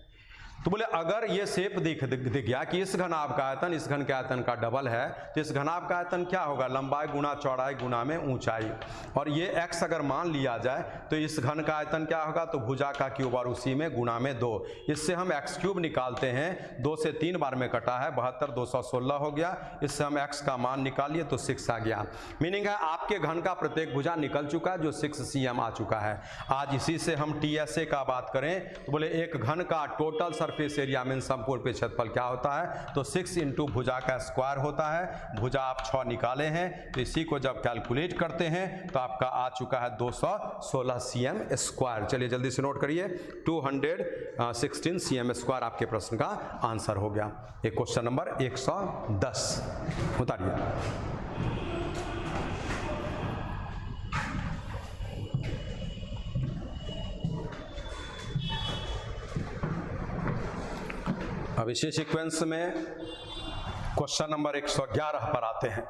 तो बोले अगर ये शेप दिख गया कि इस घनाभ का आयतन इस घन के आयतन का डबल है, तो इस घनाभ का आयतन क्या होगा, लंबाई गुना चौड़ाई गुना में ऊंचाई, और ये x अगर मान लिया जाए तो इस घन का आयतन क्या होगा, तो भुजा का क्यूब और उसी में गुना में 2। इससे हम x³ निकालते हैं, 2 से 3 बार में कटा है 72, 216 हो गया, इससे हम x का मान निकालिए तो 6 आ गया। मीनिंग है आपके घन का प्रत्येक भुजा निकल चुका है जो 6 cm आ चुका है। आज इसी से हम TSA का बात करें तो बोले एक घन का टोटल सरफेस एरिया में संपूर्ण क्षेत्रफल क्या होता है, तो 6 इंटू भुजा का स्क्वायर होता है, भुजा आप 6 निकाले हैं, तो इसी को जब कैलकुलेट करते हैं तो आपका आ चुका है 216 cm स्क्वायर। चलिए जल्दी से नोट करिए, 216 cm स्क्वायर आपके प्रश्न का आंसर हो गया। एक क्वेश्चन नंबर 110 उतारिए। अब इसी सीक्वेंस में क्वेश्चन नंबर 111 पर आते हैं।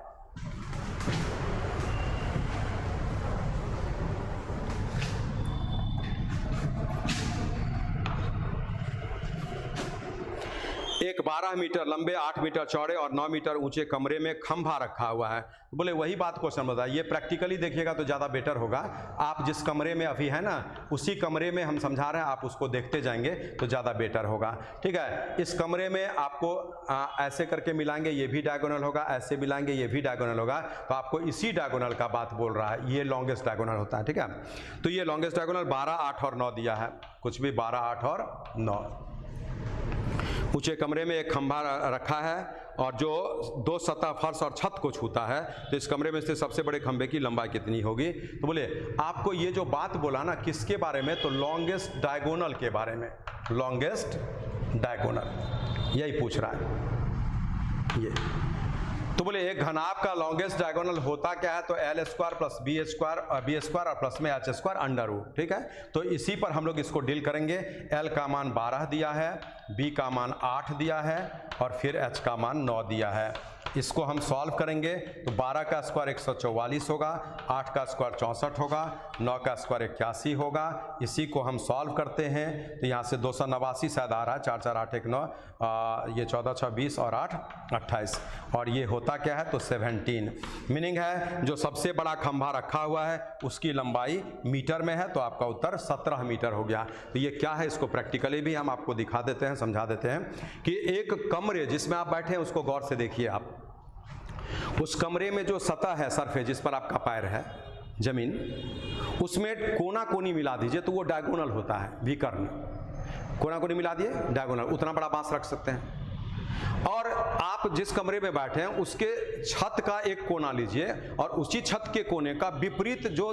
एक 12 मीटर लंबे 8 मीटर चौड़े और 9 मीटर ऊंचे कमरे में खंभा रखा हुआ है। बोले वही बात क्वेश्चन बताइए, प्रैक्टिकली देखिएगा तो ज़्यादा बेटर होगा। आप जिस कमरे में अभी है ना उसी कमरे में हम समझा रहे हैं, आप उसको देखते जाएंगे तो ज़्यादा बेटर होगा, ठीक है। इस कमरे में आपको ऐसे करके मिलाएंगे, ये भी डायगोनल होगा, ऐसे मिलाएंगे ये भी डायगोनल होगा, तो आपको इसी डायगोनल का बात बोल रहा है, ये लॉन्गेस्ट डायगोनल होता है, ठीक है। तो ये लॉन्गेस्ट डायगोनल 12, 8 और 9 दिया है, कुछ भी 12, 8 और 9। ऊंचे कमरे में एक खंभा रखा है और जो 2 सतह फर्श और छत को छूता है, तो इस कमरे में से सबसे बड़े खंभे की लंबाई कितनी होगी। तो बोले आपको ये जो बात बोला ना किसके बारे में, तो लॉन्गेस्ट डायगोनल के बारे में, लॉन्गेस्ट डायगोनल यही पूछ रहा है। ये तो बोले एक घनाभ का लॉन्गेस्ट डायगोनल होता क्या है, तो L square plus B square और प्लस में एच स्क्वायर अंडर रूट। ठीक है, तो इसी पर हम लोग इसको डील करेंगे। एल का मान 12 दिया है, बी का मान 8 दिया है और फिर एच का मान 9 दिया है। इसको हम सॉल्व करेंगे तो 12 का स्क्वायर 144 होगा, 8 का स्क्वायर 64 होगा, 9 का स्क्वायर 81 होगा। इसी को हम सॉल्व करते हैं तो यहाँ से 289 शायद आ रहा है, 4 4 8 1 9, ये 14 6 20 और 8 28 और ये होता क्या है तो 17। मीनिंग है जो सबसे बड़ा खंभा रखा हुआ है उसकी लंबाई मीटर में है, तो आपका उत्तर 17 मीटर हो गया। तो ये क्या है इसको प्रैक्टिकली भी हम आपको दिखा देते हैं, समझा देते हैं कि एक कमरे जिसमें आप बैठे हैं उसको गौर से देखिए आप। उस कमरे में जो सतह है, सरफेस जिस पर आपका पैर है, जमीन, उसमें कोना कोनी मिला दीजिए तो वो डायगोनल होता है, विकर्ण। कोना कोनी मिला दिए डायगोनल, उतना बड़ा बांस रख सकते हैं। और आप जिस कमरे में बैठे हैं उसके छत का एक कोना लीजिए और उसी छत के कोने का विपरीत जो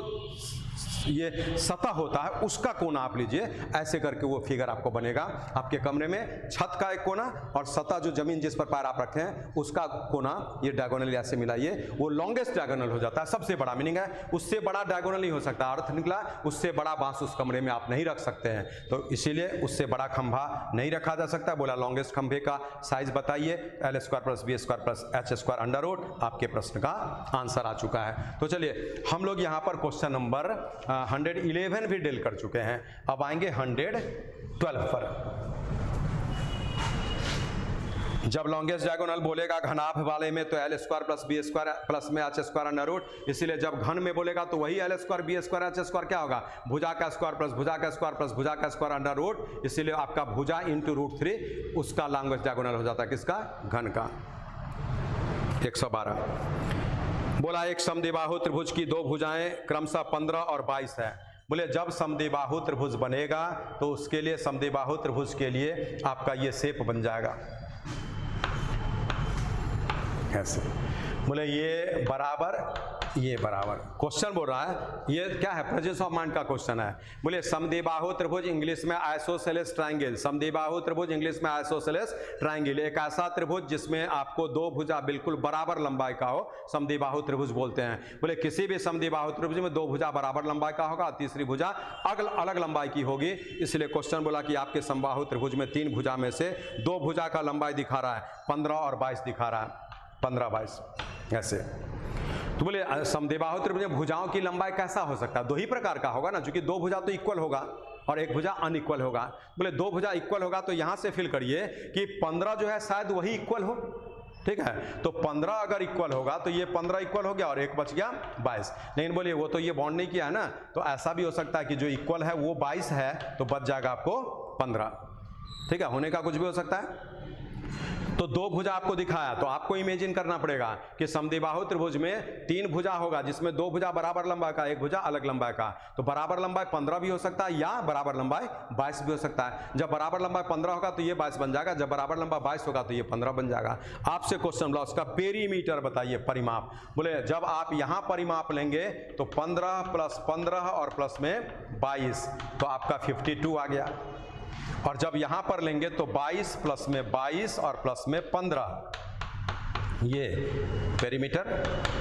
ये सतह होता है उसका कोना आप लीजिए। ऐसे करके वो फिगर आपको बनेगा। आपके कमरे में छत का एक कोना और सतह जो जमीन जिस पर पैर आप रखे हैं उसका कोना, ये डायगोनल ऐसे मिलाइए, वो लॉन्गेस्ट डायगोनल हो जाता है, सबसे बड़ा। मीनिंग है उससे बड़ा डायगोनल नहीं हो सकता। अर्थ निकला उससे बड़ा बांस उस कमरे में आप नहीं रख सकते हैं, तो इसीलिए उससे बड़ा खंभा नहीं रखा जा सकता। बोला लॉन्गेस्ट खंभे का साइज बताइए, L square plus B square plus H square under root. आपके प्रश्न का आंसर आ चुका है। तो चलिए हम लोग यहाँ पर क्वेश्चन नंबर 111 भी डील कर चुके हैं। अब आएंगे 112 पर। जब लॉन्गेस्ट डायगोनल बोलेगा घनाभ वाले में तो L square plus B square plus में एच स्क्वायर अंडर रूट, इसीलिए जब घन में बोलेगा तो वही L square B square H square क्या होगा, भुजा का स्क्वायर प्लस भुजा का स्क्वायर प्लस भुजा का स्क्वायर अंडर रूट। इसीलिए आपका भुजा इंटू √3 उसका लॉन्गेस्ट डायगोनल हो जाता है, किसका, घन का। 112 बोला एक समद्विबाहु त्रिभुज की दो भुजाएं क्रमशः 15 और 22 है। बोले जब समद्विबाहु त्रिभुज बनेगा तो उसके लिए समद्विबाहु त्रिभुज के लिए आपका ये शेप बन जाएगा ऐसे। बोले ये बराबर, ये बराबर। क्वेश्चन बोल रहा है ये क्या है, प्रेजेंस ऑफ माइंड का क्वेश्चन है। बोले समद्विबाहु त्रिभुज इंग्लिश में आइसोसेलेस ट्रायंगल। समद्विबाहु त्रिभुज इंग्लिश में आइसोसेलेस ट्रायंगल, एक ऐसा त्रिभुज जिसमें आपको दो भुजा बिल्कुल बराबर लंबाई का हो, समद्विबाहु त्रिभुज बोलते हैं। बोले किसी भी समद्विबाहु त्रिभुज में दो भुजा बराबर लंबाई का होगा, तीसरी भुजा अलग लंबाई की होगी। इसलिए क्वेश्चन बोला कि आपके समबाहु त्रिभुज में तीन भुजा में से दो भुजा का लंबाई दिखा रहा है 15 और 22 दिखा रहा है, 15 22 ऐसे। तो बोले समद्विबाहु त्रिभुज में भुजाओं की लंबाई कैसा हो सकता है, दो ही प्रकार का होगा ना, क्योंकि दो भुजा तो इक्वल होगा और एक भुजा अनइक्वल होगा। बोले दो भुजा इक्वल होगा तो यहां से फील करिए कि 15 जो है शायद वही इक्वल हो, ठीक है। तो 15 अगर इक्वल होगा तो ये 15 इक्वल हो गया और एक बच गया 22। लेकिन बोलिए वो तो ये बॉन्ड नहीं किया है ना, तो ऐसा भी हो सकता है कि जो इक्वल है वो 22 है तो बच जाएगा आपको 15, ठीक है। होने का कुछ भी हो सकता है। तो दो भुजा आपको दिखाया तो आपको इमेजिन करना पड़ेगा कि समद्विबाहु त्रिभुज में तीन भुजा होगा जिसमें दो भुजा बराबर लंबाई का, एक भुजा अलग लंबाई का। तो बराबर लंबाई 15 भी हो सकता है या बराबर लंबाई 22 भी हो सकता है। जब बराबर लंबाई 15 होगा तो ये 22 बन जाएगा, जब बराबर लंबाई 22 होगा तो ये 15 बन जाएगा। आपसे क्वेश्चन बोला उसका पेरीमीटर बताइए, परिमाप। बोले जब आप यहां परिमाप लेंगे तो 15 प्लस 15 और प्लस में 22 तो आपका 52 आ गया। और जब यहां पर लेंगे तो 22 प्लस में 22 और प्लस में 15, ये पेरीमीटर,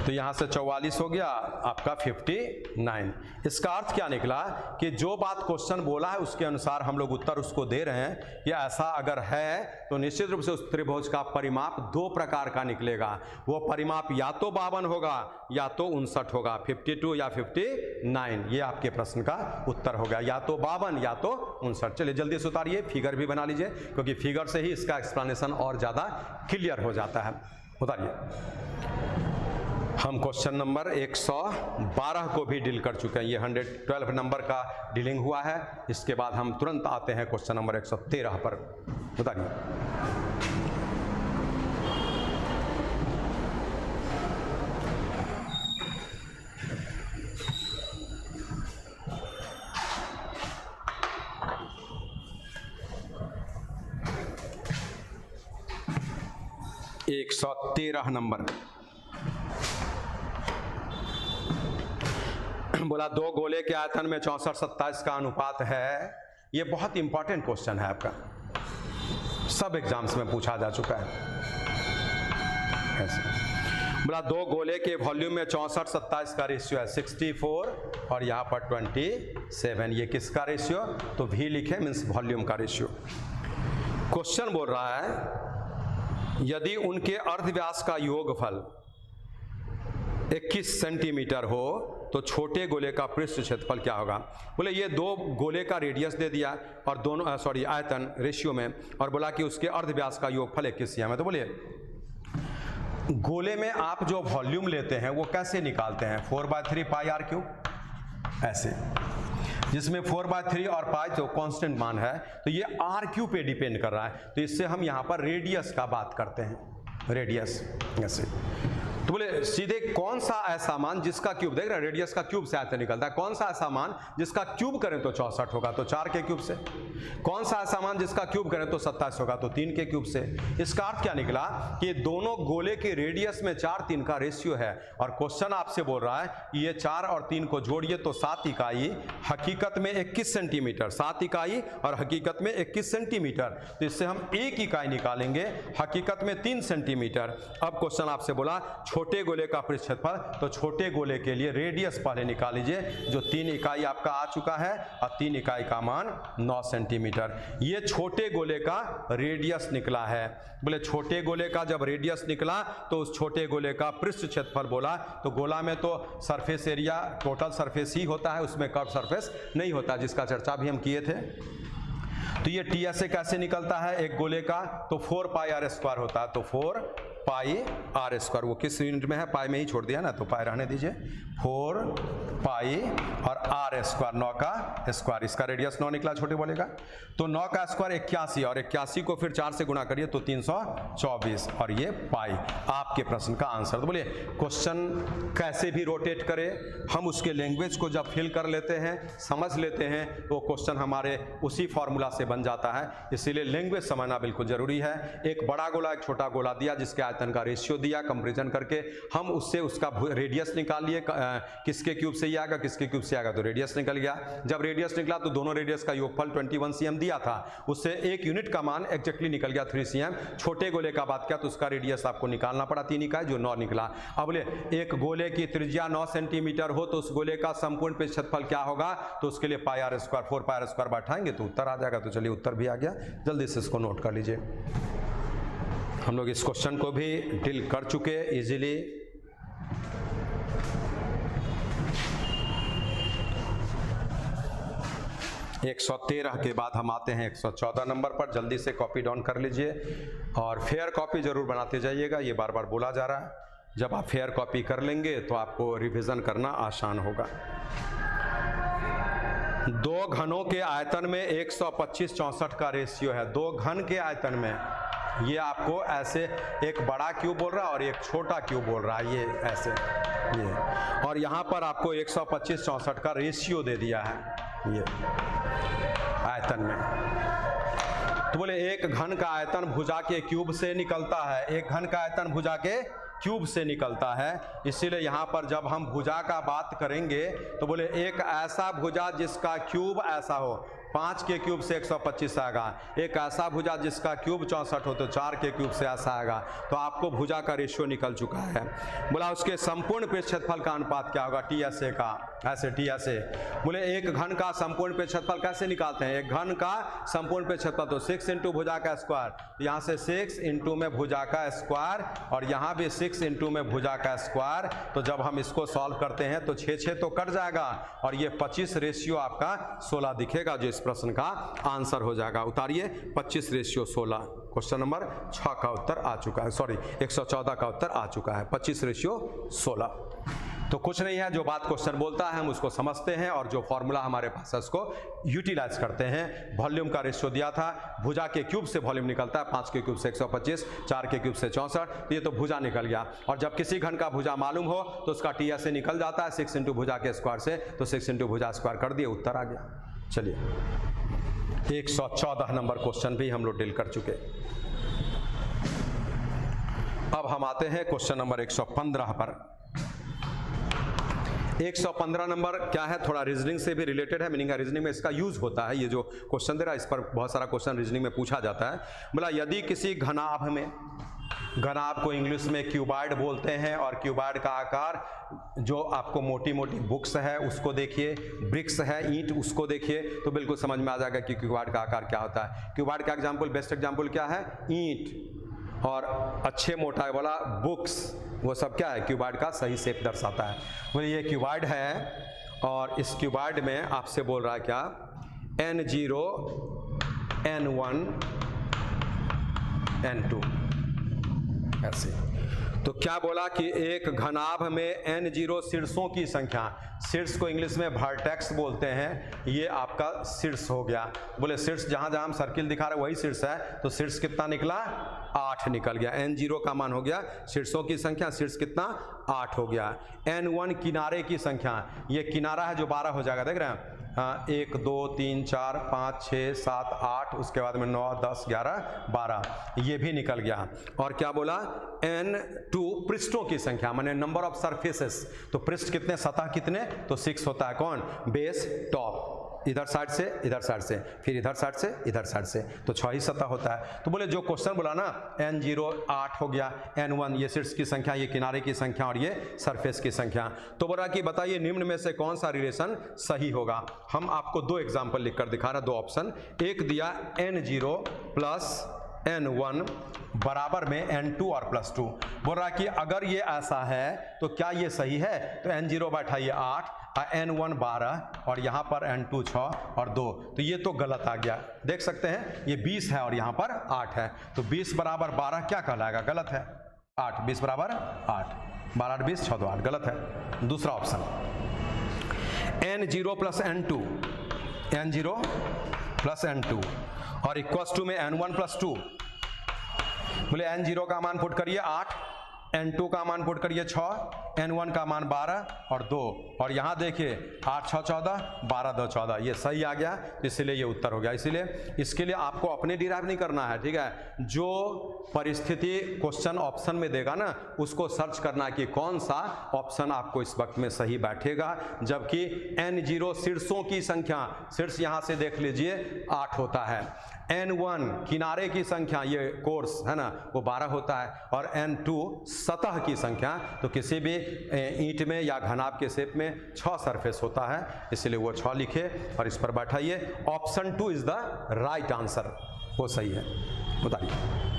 तो यहां से 44 हो गया आपका 59। इसका अर्थ क्या निकला कि जो बात क्वेश्चन बोला है उसके अनुसार हम लोग उत्तर उसको दे रहे हैं कि ऐसा अगर है तो निश्चित रूप से उस त्रिभुज का परिमाप दो प्रकार का निकलेगा। वो परिमाप या तो 52 होगा या तो 59 होगा, 52 या 59। ये आपके प्रश्न का उत्तर हो गया, या तो 52 या तो 59। चलिए जल्दी से उतारिए, फिगर भी बना लीजिए क्योंकि फिगर से ही इसका एक्सप्लेनेशन और ज्यादा क्लियर हो जाता है। उतारिए। हम क्वेश्चन नंबर 112 को भी डील कर चुके हैं, ये 112 नंबर का डीलिंग हुआ है। इसके बाद हम तुरंत आते हैं क्वेश्चन नंबर 113 पर। बताइए। एक 113 नंबर बोला दो गोले के आयतन में 64-27 का अनुपात है। ये बहुत इंपॉर्टेंट क्वेश्चन है आपका, सब एग्जाम्स में पूछा जा चुका है ऐसे। बोला दो गोले के वॉल्यूम में 64-27 का रेशियो है 64 और यहाँ पर 27। ये किसका रेशियो? तो V लिखे मीन्स वॉल्यूम का रेशियो। क्वेश्चन बोल रहा है यदि उनके अर्धव्यास का योगफल 21 सेंटीमीटर हो तो छोटे गोले का पृष्ठ क्षेत्रफल क्या होगा? बोले ये दो गोले का रेडियस दे दिया और दोनों आयतन रेशियो में, और बोला कि उसके अर्धव्यास का योगफल 21 है। तो बोलिए गोले में आप जो वॉल्यूम लेते हैं वो कैसे निकालते हैं? 4/3 पाई आर क्यूब, ऐसे, जिसमें 4/3 और पाई जो कांस्टेंट मान है, तो ये आर क्यूब पे डिपेंड कर रहा है, तो इससे हम यहाँ पर रेडियस का बात करते हैं, रेडियस ऐसे। तो बोले सीधे कौन सा ऐसा मान जिसका क्यूब, देख रहे हैं रेडियस का क्यूब से आयतन निकलता है, कौन सा ऐसा मान जिसका क्यूब करें तो 64 होगा, तो 4 के क्यूब से। कौन सा ऐसा मान जिसका क्यूब करें तो 27 होगा, तो 3 के क्यूब से। इसका अर्थ क्या निकला कि दोनों गोले के रेडियस में 4-3 का रेशियो है, और क्वेश्चन आपसे बोल रहा है ये 4 और 3 को जोड़िए तो 7 इकाई, हकीकत में 21 सेंटीमीटर, 7 इकाई और हकीकत में 21 सेंटीमीटर, तो इससे हम 1 इकाई निकालेंगे, हकीकत में 3 सेंटीमीटर। अब क्वेश्चन आपसे बोला छोटे गोले का पृष्ठ क्षेत्रफल, तो छोटे गोले के लिए रेडियस पहले निकाल लीजिए, जो 3 इकाई आपका आ चुका है और 3 इकाई का मान 9 सेंटीमीटर। ये छोटे गोले का रेडियस निकला है। बोले छोटे गोले का जब रेडियस निकला तो उस छोटे गोले का पृष्ठ क्षेत्रफल बोला, तो गोला में तो सरफेस एरिया टोटल सरफेस ही होता है, उसमें कर्व सरफेस नहीं होता, जिसका चर्चा भी हम किए थे। तो ये टीएसए कैसे निकलता है एक गोले का? तो 4 पाई आर स्क्वायर होता है, तो 4 पाई आर स्क्वायर, वो किस यूनिट में है? पाई में ही छोड़ दिया ना, तो पाई रहने दीजिए। 4 पाई और आर स्क्वायर, 9 का स्क्वायर, इसका रेडियस 9 निकला छोटे गोले का, तो 9 का स्क्वायर 81, और 81 को फिर 4 से गुणा करिए तो 324, और ये पाई आपके प्रश्न का आंसर। तो बोलिए क्वेश्चन कैसे भी रोटेट करे, हम उसके लैंग्वेज को जब फिल कर लेते हैं, समझ लेते हैं, तो क्वेश्चन हमारे उसी फॉर्मूला से बन जाता है। इसीलिए लैंग्वेज समझना बिल्कुल जरूरी है। एक बड़ा गोला एक छोटा गोला दिया, जिसके आयतन का रेशियो दिया, कंपैरिजन करके हम उससे उसका रेडियस निकाल लिए, किसके क्यूब से ही आएगा, किसके क्यूब से आएगा, तो रेडियस निकल गया। जब रेडियस निकला तो दोनों रेडियस का योगफल 21 cm दिया था, उससे एक यूनिट का मान एग्जैक्टली निकल गया 3 cm। छोटे गोले का बात किया तो उसका रेडियस आपको निकालना पड़ा 3 इकाई, जो 9 निकला। अब बोले एक गोले की त्रिज्या 9 सेंटीमीटर हो तो उस गोले का संपूर्ण पृष्ठ क्षेत्रफल क्या होगा? तो उसके लिए pi r square, 4 pi r square बैठाएंगे तो उत्तर आ जाएगा। तो चलिए उत्तर भी आ गया, जल्दी से इसको नोट कर लीजिए। हम लोग इस क्वेश्चन को भी डील कर चुके इजीली। एक 113 के बाद हम आते हैं 114 नंबर पर, जल्दी से कॉपी डाउन कर लीजिए और फेयर कॉपी जरूर बनाते जाइएगा, ये बार बार बोला जा रहा है। जब आप फेयर कॉपी कर लेंगे तो आपको रिवीजन करना आसान होगा। दो घनों के आयतन में 125-64 का रेशियो है। दो घन के आयतन में, ये आपको ऐसे एक बड़ा क्यूब बोल रहा है और एक छोटा क्यूब बोल रहा है, ये ऐसे, ये, और यहाँ पर आपको 125-64 का रेशियो दे दिया है ये आयतन में। तो बोले एक घन का आयतन भुजा के क्यूब से निकलता है, एक घन का आयतन भुजा के क्यूब से निकलता है। इसीलिए यहाँ पर जब हम भुजा का बात करेंगे तो बोले एक ऐसा भुजा जिसका क्यूब ऐसा हो, 5 के क्यूब से 125 आएगा। एक ऐसा भुजा जिसका क्यूब 64 हो तो 4 के क्यूब से ऐसा आएगा। तो आपको भुजा का रेशियो निकल चुका है। बोला उसके संपूर्ण पृष्ठ क्षेत्रफल का अनुपात क्या होगा? टीएसए का, ऐसे टीएसए। बोले एक घन का संपूर्ण पृष्ठ क्षेत्रफल कैसे निकालते हैं? एक घन का संपूर्ण पृष्ठ क्षेत्रफल तो 6 इंटू भुजा का स्क्वायर, यहाँ से 6 इंटू में भुजा का स्क्वायर और यहाँ भी 6 इंटू में भुजा का स्क्वायर। तो जब हम इसको सॉल्व करते हैं तो 6 तो कट जाएगा और ये 25 रेशियो आपका 16 दिखेगा, जो इस प्रश्न का आंसर हो जाएगा। उतारिए 25 रेशियो 16। क्वेश्चन नंबर 6 का उत्तर आ चुका है, सॉरी 114 का उत्तर आ चुका है, 25 रेशियो 16। तो कुछ नहीं है, जो बात क्वेश्चन बोलता है हम उसको समझते हैं और जो फॉर्मूला हमारे पास है उसको यूटिलाइज करते हैं। वॉल्यूम का रेशियो दिया था, भुजा के क्यूब से वॉल्यूम निकलता है, 5 के क्यूब से 125, 4 के क्यूब से 64, तो ये तो भुजा निकल गया। और जब किसी घन का भुजा मालूम हो तो उसका टीएसए निकल जाता है 6 इंटू भुजा के स्क्वायर से, तो 6 इंटू भुजा स्क्वायर कर दिए, उत्तर आ गया। चलिए 114 नंबर क्वेश्चन भी हम लोग डील कर चुके। अब हम आते हैं क्वेश्चन नंबर 115 पर। 115 नंबर क्या है? थोड़ा रीजनिंग से भी रिलेटेड है, मीनिंग रीजनिंग में इसका यूज होता है। ये जो क्वेश्चन दे रहा है इस पर बहुत सारा क्वेश्चन रीजनिंग में पूछा जाता है। बोला यदि किसी घनाभ में घनाभ को इंग्लिश में क्यूबॉइड बोलते हैं, और क्यूबॉइड का आकार जो आपको मोटी मोटी बुक्स है उसको देखिए, ब्रिक्स है ईंट उसको देखिए, तो बिल्कुल समझ में आ जाएगा कि क्यूबॉइड का आकार क्या होता है। क्यूबॉइड का एग्जाम्पल, बेस्ट एग्जाम्पल क्या है, ईंट, और अच्छे मोटा वाला बुक्स, वो सब क्या है, क्यूबॉइड का सही शेप दर्शाता है। बोले ये क्यूबॉइड है, और इस क्यूबॉइड में आपसे बोल रहा है क्या, N0 N1 N2 ऐसे। तो क्या बोला कि एक घनाभ में N0 शीर्षों की संख्या, शीर्ष को इंग्लिश में वर्टेक्स बोलते हैं, ये आपका शीर्ष हो गया। बोले शीर्ष जहां जहां हम सर्किल दिखा रहे हैं वही शीर्ष है, तो शीर्ष कितना निकला, 8 निकल गया। N0 का मान हो गया शीर्षों की संख्या, शीर्ष कितना, 8 हो गया। N1 किनारे की संख्या, ये किनारा है जो 12 हो जाएगा, देख रहे हैं, 1 2 3 4 5 6 7 8, उसके बाद में 9 10 11 12, ये भी निकल गया। और क्या बोला, N2 पृष्ठों की संख्या, माने नंबर ऑफ सरफेसेस, तो पृष्ठ कितने, सतह कितने, तो 6 होता है। कौन, बेस, टॉप, इधर साइड से इधर साइड से, फिर इधर साइड से इधर साइड से, तो 6 ही सतह होता है। तो बोले जो क्वेश्चन बोला ना, N0 8 हो गया, N1 ये शीर्ष की संख्या, ये किनारे की संख्या, और ये सरफेस की संख्या। तो बोला कि बताइए निम्न में से कौन सा रिलेशन सही होगा। हम आपको 2 एग्जाम्पल लिखकर दिखा रहे, 2 ऑप्शन। एक दिया N0 प्लस N1 बराबर में N2 और +2। बोल रहा कि अगर ये ऐसा है तो क्या ये सही है, तो N0 बैठाइए 8, N1 12, और यहाँ पर N2 6 और 2, तो ये तो गलत आ गया। देख सकते हैं ये 20 है और यहाँ पर 8 है, तो 20 बराबर 12 क्या कहलाएगा, गलत है। 8 20 बराबर 8, 12 8 20 6 2 8, गलत है। दूसरा option N0 plus N2, N0 plus N2 और इक्वल्स टू में N1 प्लस 2। बोले N0 का मान पुट करिए 8, N2 का मान पुट करिए 6, N1 का मान 12 और 2, और यहाँ देखिए 8 6 14, 12 2 14, ये सही आ गया, इसलिए ये उत्तर हो गया। इसीलिए इसके लिए आपको अपने डिराइव नहीं करना है, ठीक है, जो परिस्थिति क्वेश्चन ऑप्शन में देगा ना उसको सर्च करना कि कौन सा ऑप्शन आपको इस वक्त में सही बैठेगा। जबकि N0 शीर्षों की संख्या, शीर्ष यहाँ से देख लीजिए 8 होता है, N1 किनारे की संख्या, ये कोर्स है ना, वो 12 होता है, और N2 सतह की संख्या, तो किसी भी ईंट में या घनाभ के शेप में 6 सरफेस होता है, इसलिए वो 6 लिखे और इस पर बैठाइए। Option 2 is the right answer, वो सही है। बताइए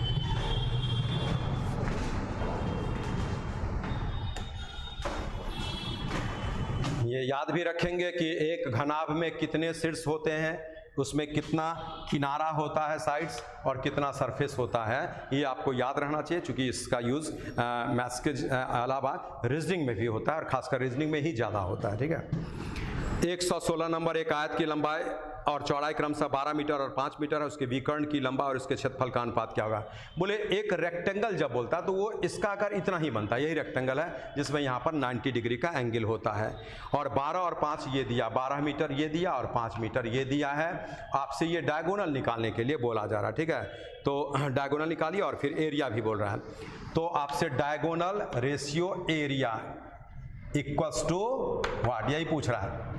ये याद भी रखेंगे कि एक घनाभ में कितने शीर्ष होते हैं, उसमें कितना किनारा होता है साइड्स, और कितना सरफेस होता है, ये आपको याद रहना चाहिए, क्योंकि इसका यूज़ मैथ्स के अलावा रीजनिंग में भी होता है, और खासकर रीजनिंग में ही ज़्यादा होता है, ठीक है। 116 नंबर, एक आयत की लंबाई और चौड़ाई क्रमशः 12 मीटर और 5 मीटर है, उसके विकर्ण की लंबाई और उसके क्षेत्रफल का अनुपात क्या होगा। बोले एक रेक्टेंगल जब बोलता है तो वो इसका आकार इतना ही बनता है, यही रेक्टेंगल है जिसमें यहाँ पर 90 डिग्री का एंगल होता है, और 12 और 5 ये दिया, 12 मीटर ये दिया और 5 मीटर ये दिया है। आपसे ये डायगोनल निकालने के लिए बोला जा रहा है, ठीक है, तो डायगोनल निकालिए, और फिर एरिया भी बोल रहा है, तो आपसे diagonal ratio area equals to what, यही पूछ रहा है।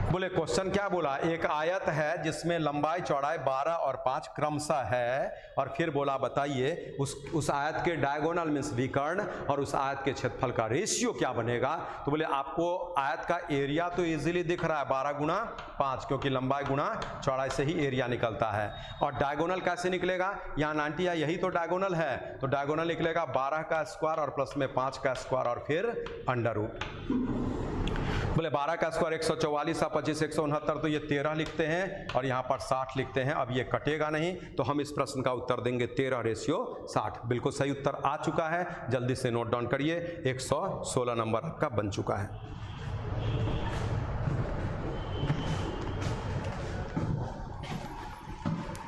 बोले क्वेश्चन क्या बोला, एक आयत है जिसमें लंबाई चौड़ाई 12 और 5 क्रमशः है, और फिर बोला बताइए उस आयत के डायगोनल मींस विकर्ण और उस आयत के क्षेत्रफल का रेशियो क्या बनेगा। तो बोले आपको आयत का एरिया तो इजीली दिख रहा है 12 गुणा 5, क्योंकि लंबाई गुणा चौड़ाई से ही एरिया निकलता है, और डायगोनल कैसे निकलेगा, यहाँ 90 है, यही तो डायगोनल है, तो डायगोनल निकलेगा 12 का स्क्वायर और प्लस में 5 का स्क्वायर और फिर अंडर रूट। बोले 12 का स्क्वायर 144 और 25 169, तो ये 13 लिखते हैं और यहाँ पर 60 लिखते हैं। अब ये कटेगा नहीं, तो हम इस प्रश्न का उत्तर देंगे 13/60। बिल्कुल सही उत्तर आ चुका है, जल्दी से नोट डाउन करिए। 116 नंबर आपका बन चुका है।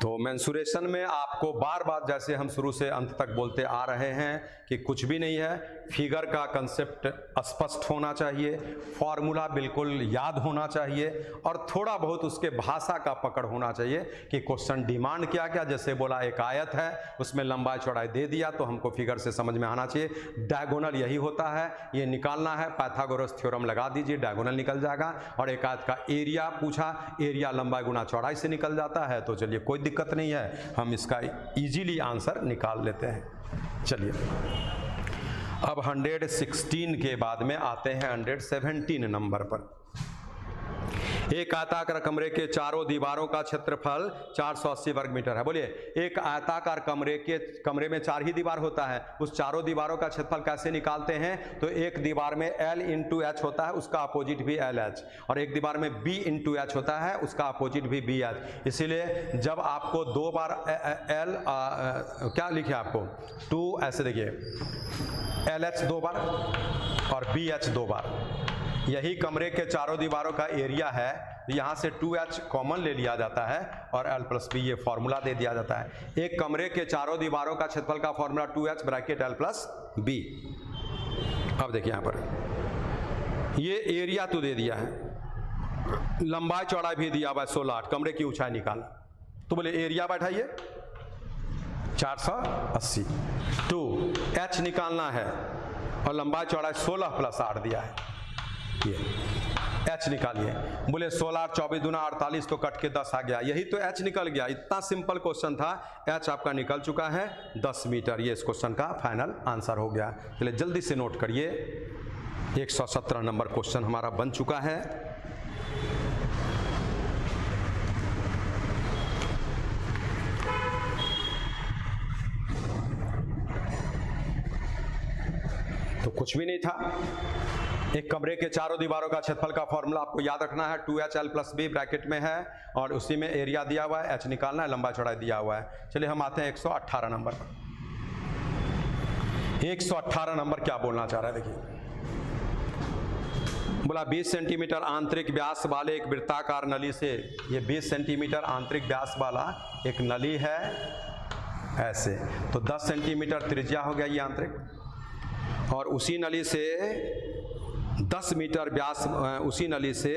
तो मेंसुरेशन में आपको बार बार, जैसे हम शुरू से अंत तक बोलते आ रहे हैं कि कुछ भी नहीं है, फिगर का कंसेप्ट स्पष्ट होना चाहिए, फॉर्मूला बिल्कुल याद होना चाहिए और थोड़ा बहुत उसके भाषा का पकड़ होना चाहिए कि क्वेश्चन डिमांड क्या क्या, जैसे बोला एक आयत है उसमें लंबाई चौड़ाई दे दिया तो हमको फिगर से समझ में आना चाहिए। डायगोनल यही होता है, ये निकालना है, पाइथागोरस थ्योरम लगा दीजिए, डायगोनल निकल जाएगा। और एक आयत का एरिया पूछा, एरिया लंबाई गुना चौड़ाई से निकल जाता है, तो चलिए कोई दिक्कत नहीं है, हम इसका इजीली आंसर निकाल लेते हैं। चलिए अब 116 के बाद में आते हैं 117 नंबर पर। एक आयताकार कमरे के चारों दीवारों का क्षेत्रफल 480 वर्ग मीटर है। बोलिए, एक आयताकार कमरे में 4 ही दीवार होता है, उस चारों दीवारों का क्षेत्रफल कैसे निकालते हैं? तो एक दीवार में L इंटू एच होता है, उसका अपोजिट भी LH, और एक दीवार में B इंटू एच होता है, उसका अपोजिट भी BH। इसीलिए जब आपको 2 बार L क्या लिखे आपको 2, ऐसे देखिए LH 2 बार और BH 2 बार, यही कमरे के चारों दीवारों का एरिया है। यहाँ से 2H कॉमन ले लिया जाता है और L प्लस B ये फॉर्मूला दे दिया जाता है। एक कमरे के चारों दीवारों का क्षेत्रफल का formula 2H bracket L plus B। अब देखिए यहाँ पर ये एरिया तो दे दिया है, लंबाई चौड़ाई भी दिया हुआ है 16, कमरे की ऊंचाई निकालना, तो बोले एरिया बैठाइए 480, 2H निकालना है और लंबाई चौड़ाई 16 प्लस 8 दिया है, ये H निकालिए। बोले 16 24 दूना 48, तो कट के 10 आ गया, यही तो H निकल गया। इतना सिंपल क्वेश्चन था, H आपका निकल चुका है 10 मीटर, ये इस क्वेश्चन का फाइनल आंसर हो गया। चलिए जल्दी से नोट करिए, 117 नंबर क्वेश्चन हमारा बन चुका है। तो कुछ भी नहीं था, एक कमरे के चारों दीवारों का क्षेत्रफल का फॉर्मूला आपको याद रखना है, 2H L plus B bracket में है और उसी में एरिया दिया हुआ है, H निकालना है, लंबा चौड़ाई दिया हुआ है। चलिए हम आते हैं 118 नंबर पर। 118 नंबर क्या बोलना चाह रहा है, देखिए बोला 20 सेंटीमीटर आंतरिक व्यास वाले एक वृत्ताकार नली से, ये 20 सेंटीमीटर आंतरिक व्यास वाला एक नली है ऐसे, तो 10 सेंटीमीटर त्रिज्या हो गया ये आंतरिक, और उसी नली से 10 मीटर व्यास, उसी नली से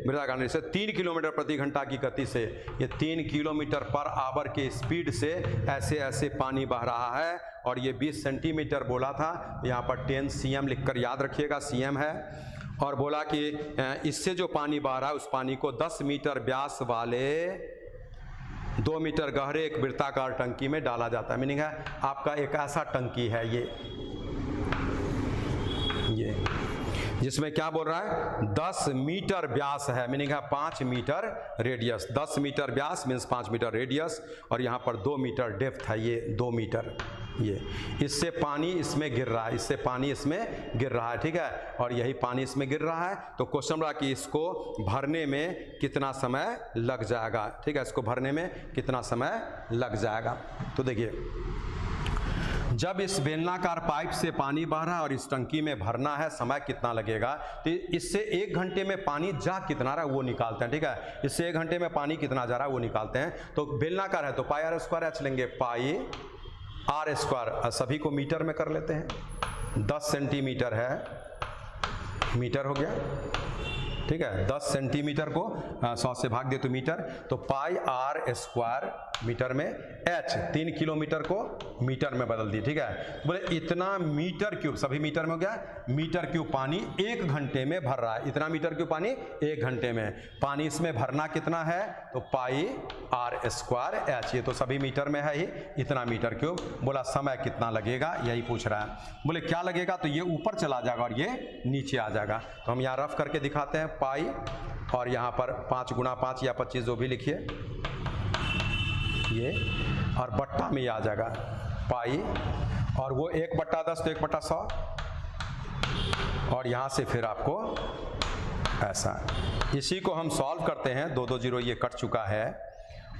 वृत्ताकार नली से 3 किलोमीटर प्रति घंटा की गति से, ये 3 किलोमीटर पर आवर के स्पीड से ऐसे ऐसे पानी बह रहा है, और ये 20 सेंटीमीटर बोला था, यहाँ पर 10 cm लिखकर याद रखिएगा, cm है। और बोला कि इससे जो पानी बह रहा है उस पानी को 10 मीटर व्यास वाले 2 मीटर गहरे एक वृत्ताकार टंकी में डाला जाता है। मीनिंग है आपका एक ऐसा टंकी है ये जिसमें क्या बोल रहा है 10 मीटर व्यास है, मीनिंग है 5 मीटर रेडियस, 10 मीटर व्यास मीन्स 5 मीटर रेडियस, और यहाँ पर 2 मीटर डेप्थ है, ये 2 मीटर, ये इससे पानी इसमें गिर रहा है, इससे पानी इसमें गिर रहा है, ठीक है, और यही पानी इसमें गिर रहा है। तो क्वेश्चन रहा कि इसको भरने में कितना समय लग जाएगा, ठीक है, इसको भरने में कितना समय लग जाएगा। तो देखिए जब इस बेलनाकार पाइप से पानी बह रहा है और इस टंकी में भरना है, समय कितना लगेगा, तो इससे 1 घंटे में पानी जा कितना रहा है वो निकालते हैं, ठीक है, इससे 1 घंटे में पानी कितना जा रहा है वो निकालते हैं। तो बेलनाकार है तो पाई आर स्क्वायर एच लेंगे, पाई आर स्क्वायर, सभी को मीटर में कर लेते हैं, 10 सेंटीमीटर है, मीटर हो गया, ठीक है, 10 सेंटीमीटर को 100 से भाग दे तो मीटर, तो पाई आर स्क्वायर मीटर में, H 3 किलोमीटर को मीटर में बदल दी, ठीक है। बोले इतना मीटर क्यूब, सभी मीटर में हो गया, मीटर क्यूब पानी 1 घंटे में भर रहा है, इतना मीटर क्यूब पानी 1 घंटे में, पानी इसमें भरना कितना है, तो पाई आर स्क्वायर H, ये तो सभी मीटर में है ही, इतना मीटर क्यूब। बोला समय कितना लगेगा, यही पूछ रहा है। बोले क्या लगेगा, तो ये ऊपर चला जाएगा और ये नीचे आ जाएगा। तो हम यहाँ रफ करके दिखाते हैं, पाई और यहाँ पर 5 गुणा 5 या 25 जो भी लिखिए ये, और बट्टा में आ जाएगा पाई, और वो 1/10 तो 1/100, और यहाँ से फिर आपको ऐसा, इसी को हम सॉल्व करते हैं, 2 2 0 ये कट चुका है,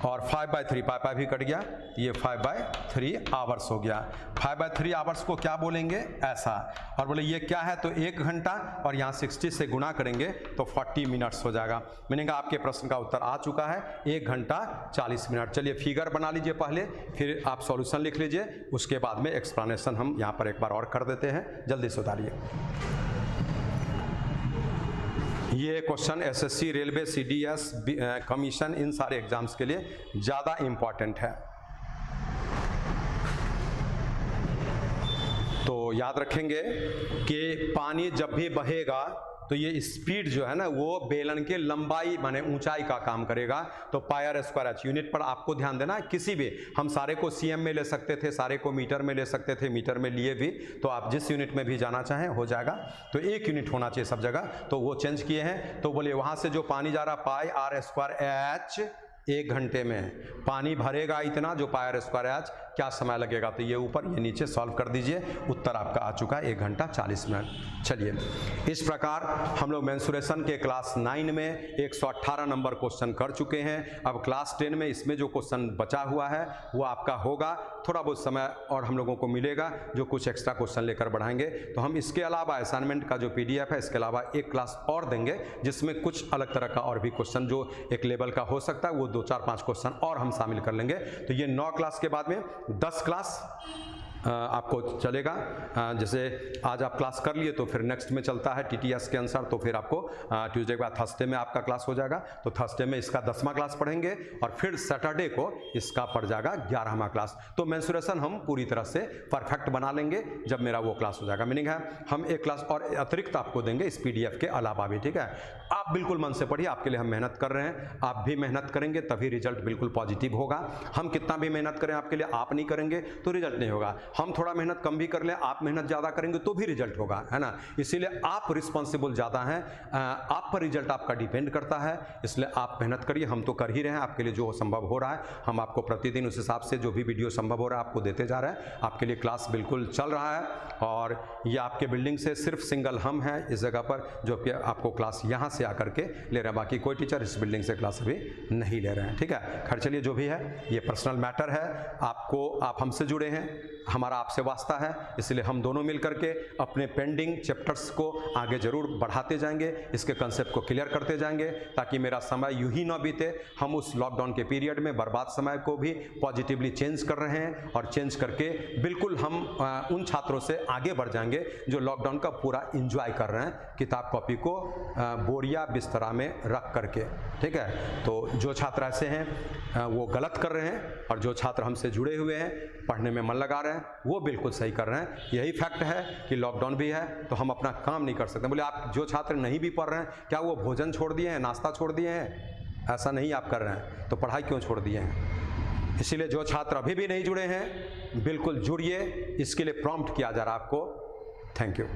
और 5/3 पाई भी कट गया, ये 5/3 आवर्स हो गया। 5/3 आवर्स को क्या बोलेंगे, ऐसा। और बोले ये क्या है, तो 1 घंटा और यहाँ 60 से गुणा करेंगे तो 40 मिनट्स हो जाएगा। मीनिंग आपके प्रश्न का उत्तर आ चुका है, 1 घंटा 40 मिनट। चलिए फिगर बना लीजिए पहले, फिर आप सॉल्यूशन लिख लीजिए, उसके बाद में एक्सप्लेनेशन हम यहाँ पर एक बार और कर देते हैं। जल्दी से उतारिए। ये question SSC, railway, CDS, commission, इन सारे एग्जाम्स के लिए ज़्यादा इम्पॉर्टेंट है। तो याद रखेंगे कि पानी जब भी बहेगा तो ये स्पीड जो है ना वो बेलन के लंबाई माने ऊंचाई का काम करेगा। तो पायर स्क्वायर एच यूनिट पर आपको ध्यान देना है। किसी भी, हम सारे को सीएम में ले सकते थे, सारे को मीटर में ले सकते थे, मीटर में लिए भी, तो आप जिस यूनिट में भी जाना चाहें हो जाएगा। तो 1 यूनिट होना चाहिए सब जगह, तो वो चेंज किए हैं। तो बोलिए वहां से जो पानी जा रहा पाई आर स्क्वायर एच 1 घंटे में पानी भरेगा इतना, जो पायर स्क्वायर एच क्या समय लगेगा, तो ये ऊपर ये नीचे सॉल्व कर दीजिए। उत्तर आपका आ चुका है 1 घंटा 40 मिनट। चलिए इस प्रकार हम लोग मेंसुरेशन के क्लास 9 में 118 नंबर क्वेश्चन कर चुके हैं। अब क्लास 10 में इसमें जो क्वेश्चन बचा हुआ है वो आपका होगा, थोड़ा बहुत समय और हम लोगों को मिलेगा जो कुछ एक्स्ट्रा क्वेश्चन लेकर बढ़ाएंगे। तो हम इसके अलावा असाइनमेंट का जो PDF है, इसके अलावा एक क्लास और देंगे जिसमें कुछ अलग तरह का और भी क्वेश्चन जो एक लेवल का हो सकता है वो 2, 4, 5 क्वेश्चन और हम शामिल कर लेंगे। तो ये 9 क्लास के बाद में 10 क्लास आपको चलेगा। जैसे आज आप क्लास कर लिए तो फिर नेक्स्ट में चलता है TTS के अनुसार, तो फिर आपको ट्यूसडे के बाद थर्सडे में आपका क्लास हो जाएगा। तो थर्सडे में इसका 10वां क्लास पढ़ेंगे और फिर सैटरडे को इसका पड़ जाएगा 11वां क्लास। तो मेंसुरेशन हम पूरी तरह से परफेक्ट बना लेंगे जब मेरा वो क्लास हो जाएगा। मीनिंग है हम एक क्लास और अतिरिक्त आपको देंगे इस PDF के अलावा भी, ठीक है। आप बिल्कुल मन से पढ़िए, आपके लिए हम मेहनत कर रहे हैं, आप भी मेहनत करेंगे तभी रिजल्ट बिल्कुल पॉजिटिव होगा। हम कितना भी मेहनत करें आपके लिए, आप नहीं करेंगे तो रिजल्ट नहीं होगा। हम थोड़ा मेहनत कम भी कर लें, आप मेहनत ज़्यादा करेंगे तो भी रिजल्ट होगा, है ना। इसीलिए आप रिस्पॉन्सिबल ज़्यादा हैं, आप पर रिजल्ट आपका डिपेंड करता है। इसलिए आप मेहनत करिए, हम तो कर ही रहे हैं। आपके लिए जो संभव हो रहा है हम आपको प्रतिदिन उस हिसाब से जो भी वीडियो संभव हो रहा है आपको देते जा रहे हैं। आपके लिए क्लास बिल्कुल चल रहा है और ये आपके बिल्डिंग से सिर्फ सिंगल हम हैं इस जगह पर जो कि आपको क्लास यहाँ से आकर के ले रहे हैं। बाकी कोई टीचर इस बिल्डिंग से क्लास अभी नहीं ले रहे हैं, ठीक है। खैर चलिए, जो भी है ये पर्सनल मैटर है। आप हमसे जुड़े हैं, हमारा आपसे वास्ता है, इसलिए हम दोनों मिल करके अपने पेंडिंग चैप्टर्स को आगे जरूर बढ़ाते जाएंगे, इसके कंसेप्ट को क्लियर करते जाएंगे ताकि मेरा समय यूं ही ना बीते। हम उस लॉकडाउन के पीरियड में बर्बाद समय को भी पॉजिटिवली चेंज कर रहे हैं और चेंज करके बिल्कुल हम उन छात्रों से आगे बढ़ जाएंगे जो लॉकडाउन का पूरा इंजॉय कर रहे हैं, किताब कॉपी को बोरिया बिस्तरा में रख करके, ठीक है। तो जो छात्र ऐसे हैं वो गलत कर रहे हैं और जो छात्र हमसे जुड़े हुए हैं, पढ़ने में मन लगा रहे हैं, वो बिल्कुल सही कर रहे हैं। यही फैक्ट है कि लॉकडाउन भी है तो हम अपना काम नहीं कर सकते। बोले आप जो छात्र नहीं भी पढ़ रहे हैं, क्या वो भोजन छोड़ दिए हैं, नाश्ता छोड़ दिए हैं? ऐसा नहीं आप कर रहे हैं तो पढ़ाई क्यों छोड़ दिए हैं? इसीलिए जो छात्र अभी भी नहीं जुड़े हैं बिल्कुल जुड़िए, इसके लिए प्रॉम्प्ट किया जा रहा है आपको। Thank you.